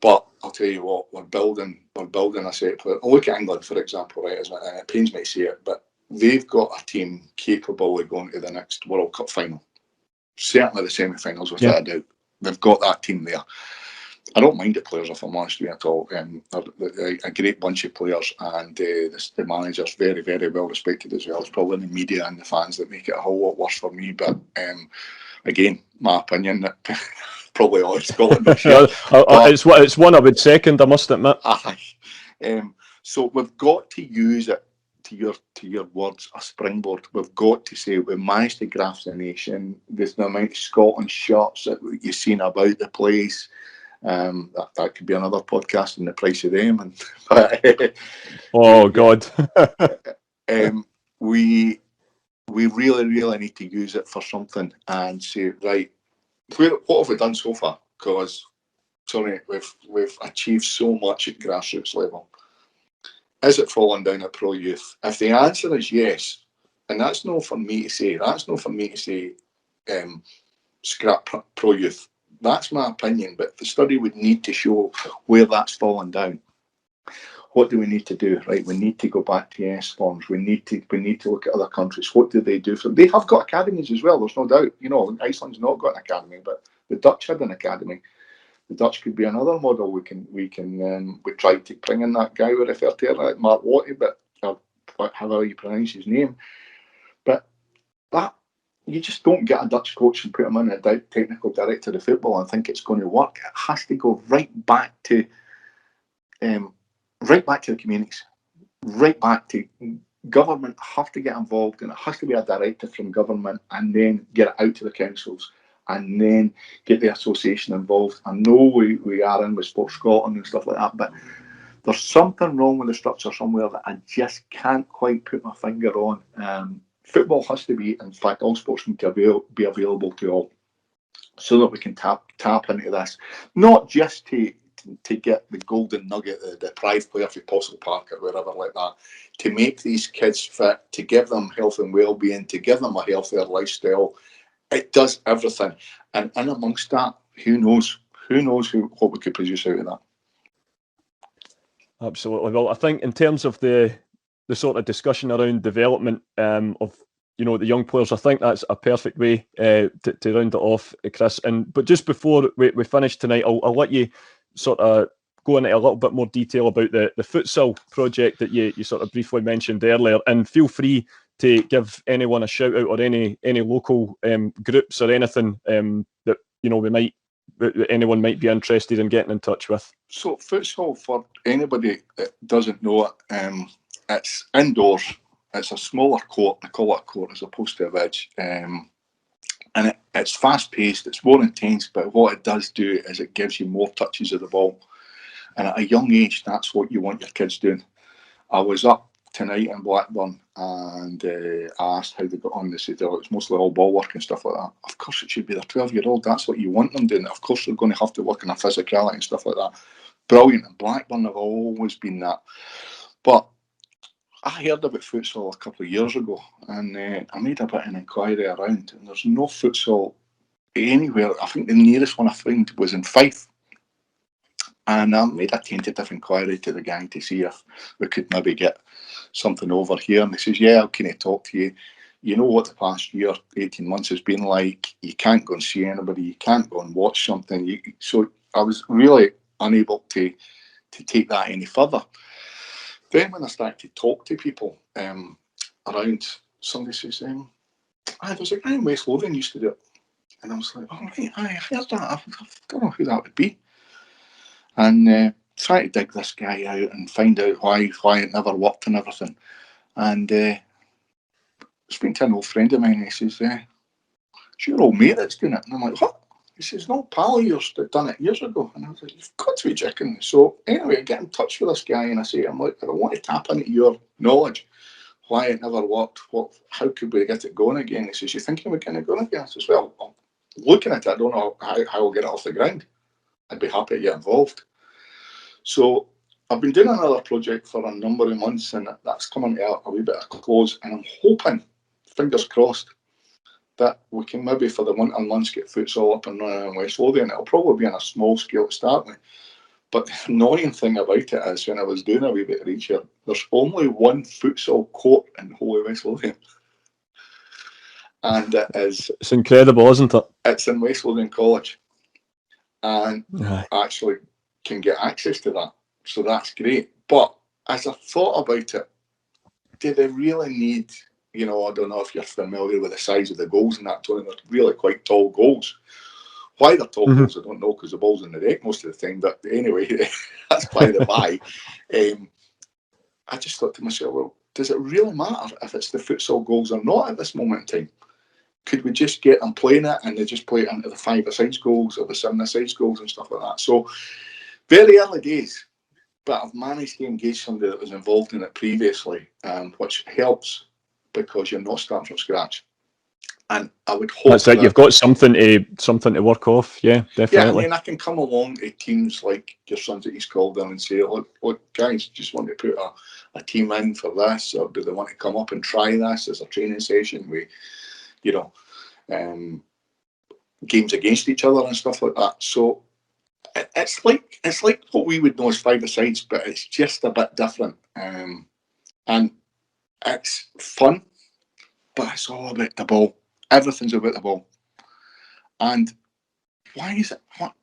But I'll tell you what, we're building a set. Look at England, for example, right? And it pains me to say it, but they've got a team capable of going to the next World Cup final. Certainly the semi-finals, without a doubt. They've got that team there. I don't mind the players, if I'm honest with you, at all. They're a great bunch of players, and the manager's very, very well respected as well. It's probably the media and the fans that make it a whole lot worse for me. But again, my opinion, that probably all Scotland this year. It's one I would second, I must admit. So we've got to use it, to your words, a springboard. We've got to say we managed to grasp the nation. There's the amount of Scotland shirts that you've seen about the place. That could be another podcast and the price of them. Oh God! We really, really need to use it for something and say, right, what have we done so far? Because we've achieved so much at grassroots level. Is it falling down at pro youth? If the answer is yes, and that's not for me to say. Scrap pro youth. That's my opinion, but the study would need to show where that's fallen down. What do we need to do? Right, we need to go back to S forms. We need to look at other countries. What do they do? They have got academies as well. There's no doubt. You know, Iceland's not got an academy, but the Dutch had an academy. The Dutch could be another model. We tried to bring in that guy we referred to, like Mark Watty, but however you pronounce his name. But that, you just don't get a Dutch coach and put him in a technical director of football and think it's going to work. It has to go right back to the communities, right back to government. Have to get involved, and it has to be a director from government, and then get it out to the councils, and then get the association involved. I know we are in with Sport Scotland and stuff like that, but There's something wrong with the structure somewhere that I just can't quite put my finger on. Football has to be, in fact, all sports need to be available to all, so that we can tap into this, not just to get the golden nugget, the prize player for Postle Park or wherever like that, to make these kids fit, to give them health and well-being, to give them a healthier lifestyle. It does everything, and in amongst that, who knows what we could produce out of that. Absolutely. Well, I think in terms of the sort of discussion around development of the young players, I think that's a perfect way to round it off, Chris. But just before we finish tonight, I'll let you sort of go into a little bit more detail about the futsal project that you sort of briefly mentioned earlier, and feel free to give anyone a shout out or any local groups or anything that anyone might be interested in getting in touch with. So futsal, for anybody that doesn't know it, it's indoors. It's a smaller court. I call it a court as opposed to a ridge. And it's fast-paced. It's more intense. But what it does do is it gives you more touches of the ball. And at a young age, that's what you want your kids doing. I was up tonight in Blackburn and I asked how they got on. They said, oh, it's mostly all ball work and stuff like that. Of course it should be. They're 12-year-old. That's what you want them doing. Of course they're going to have to work on their physicality and stuff like that. Brilliant. And Blackburn have always been that. But I heard about futsal a couple of years ago, and I made a bit of an inquiry around, and there's no futsal anywhere. I think the nearest one I found was in Fife. And I made a tentative inquiry to the gang to see if we could maybe get something over here. And he says, yeah, can I talk to you? You know what the past year, 18 months has been like. You can't go and see anybody. You can't go and watch something. So I was really unable to take that any further. Then when I started to talk to people around, somebody says, there's a guy in West Lothian used to do it. And I was like, oh, right, I heard that. I don't know who that would be. And try to dig this guy out and find out why it never worked and everything. And speaking to an old friend of mine, he says, it's your old mate that's doing it. And I'm like, what? He says, no, pal of yours that done it years ago. And I was like, you've got to be joking. So anyway, I get in touch with this guy and I say, I'm like, I want to tap into your knowledge. Why it never worked. How could we get it going again? He says, you thinking about getting it going again? I says, well, I'm looking at it. I don't know how I'll get it off the ground. I'd be happy to get involved. So I've been doing another project for a number of months, and that's coming to a wee bit of close. And I'm hoping, fingers crossed, that we can maybe for the winter months get futsal up and running in West Lothian. It'll probably be on a small scale to start with. But the annoying thing about it is when I was doing a wee bit of research, there's only one futsal court in the whole of West Lothian. And it's incredible, isn't it? It's in West Lothian College. And actually can get access to that. So that's great. But as I thought about it, do they really need, I don't know if you're familiar with the size of the goals in that tournament. They're really quite tall goals. Why they're tall goals, I don't know, because the ball's in the deck most of the time. But anyway, that's by the by. I just thought to myself, well, does it really matter if it's the futsal goals or not at this moment in time? Could we just get them playing it and they just play it into the 5-a-side goals or the 7-a-side goals and stuff like that? So very early days, but I've managed to engage somebody that was involved in it previously, which helps because you're not starting from scratch. And I would hope that's it. You've got something to work off. Yeah, definitely. Yeah, I mean, I can come along to teams like your sons at East Calder and say, look, guys, just want to put a team in for this, or do they want to come up and try this as a training session with, games against each other and stuff like that. So it's like what we would know as 5-a-sides, but it's just a bit different. And it's fun, but it's all about the ball. Everything's about the ball. And why is it?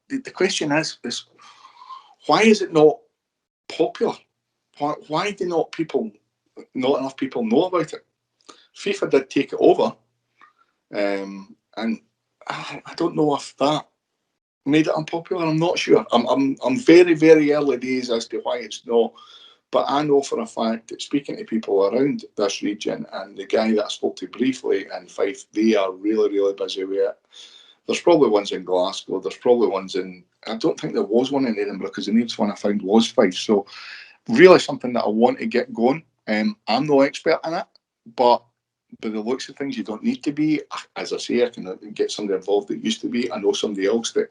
The question is why is it not popular? Why do not enough people know about it? FIFA did take it over, and I don't know if that made it unpopular. I'm not sure. I'm very, very early days as to why it's not. But I know for a fact that speaking to people around this region, and the guy that I spoke to briefly in Fife, they are really, really busy with it. There's probably ones in Glasgow. There's probably ones in... I don't think there was one in Edinburgh, because the nearest one I found was Fife. So really something that I want to get going. I'm no expert in it, but by the looks of things, you don't need to be. As I say, I can get somebody involved that used to be. I know somebody else that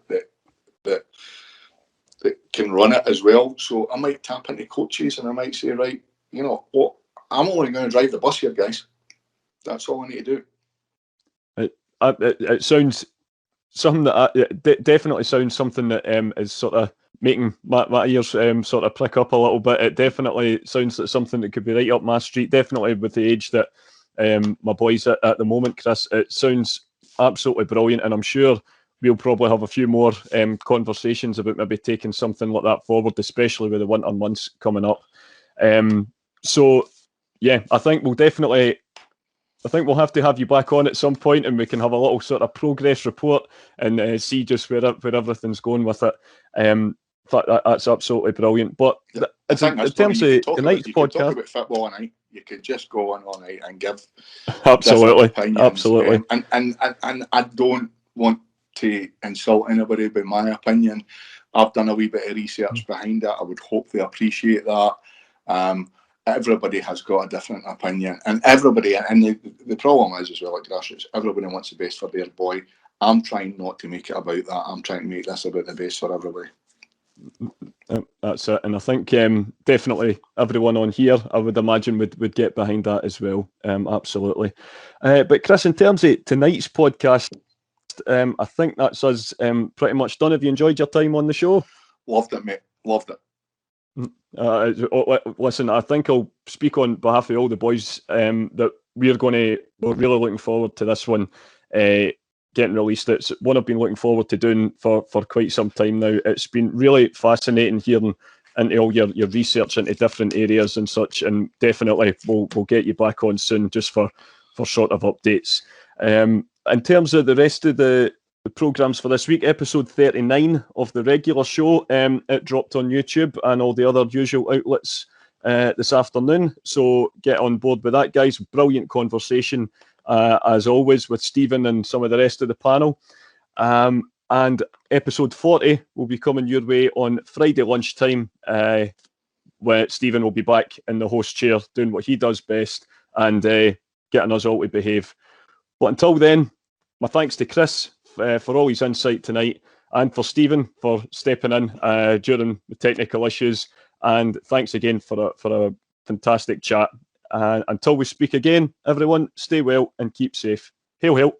can run it as well. So I might tap into coaches and I might say, right, you know what, I'm only going to drive the bus here, guys. That's all I need to do. It sounds something that it definitely sounds something that is sort of making my ears sort of prick up a little bit. It definitely sounds like something that could be right up my street. Definitely with the age that my boys at the moment, Chris. It sounds absolutely brilliant, and I'm sure we'll probably have a few more conversations about maybe taking something like that forward, especially with the winter months coming up. So yeah, I think we'll have to have you back on at some point, and we can have a little sort of progress report and see just where everything's going with it. That's absolutely brilliant. But in terms of tonight's podcast, talk about football all night. You could just go on all night and give absolutely. And I don't want to insult anybody by my opinion. I've done a wee bit of research behind it. I would hope they appreciate that. Everybody has got a different opinion, and the problem is as well at Grassroots, everybody wants the best for their boy. I'm trying not to make it about that. I'm trying to make this about the best for everybody. That's it, and I think definitely everyone on here, I would imagine, would get behind that as well. Absolutely. But Chris, in terms of tonight's podcast, I think that's us pretty much done. Have you enjoyed your time on the show? Loved it, mate. Loved it. Listen, I think I'll speak on behalf of all the boys that we're really looking forward to this one getting released. It's one I've been looking forward to doing for quite some time now. It's been really fascinating hearing into all your research into different areas and such, and definitely we'll get you back on soon just for sort of updates. In terms of the rest of the programmes for this week, episode 39 of the regular show, it dropped on YouTube and all the other usual outlets this afternoon. So get on board with that, guys. Brilliant conversation, as always, with Stephen and some of the rest of the panel. And episode 40 will be coming your way on Friday lunchtime, where Stephen will be back in the host chair doing what he does best and getting us all to behave. But until then, my thanks to Chris for all his insight tonight, and for Stephen for stepping in during the technical issues. And thanks again for a fantastic chat. Until we speak again, everyone, stay well and keep safe. Hail, hail.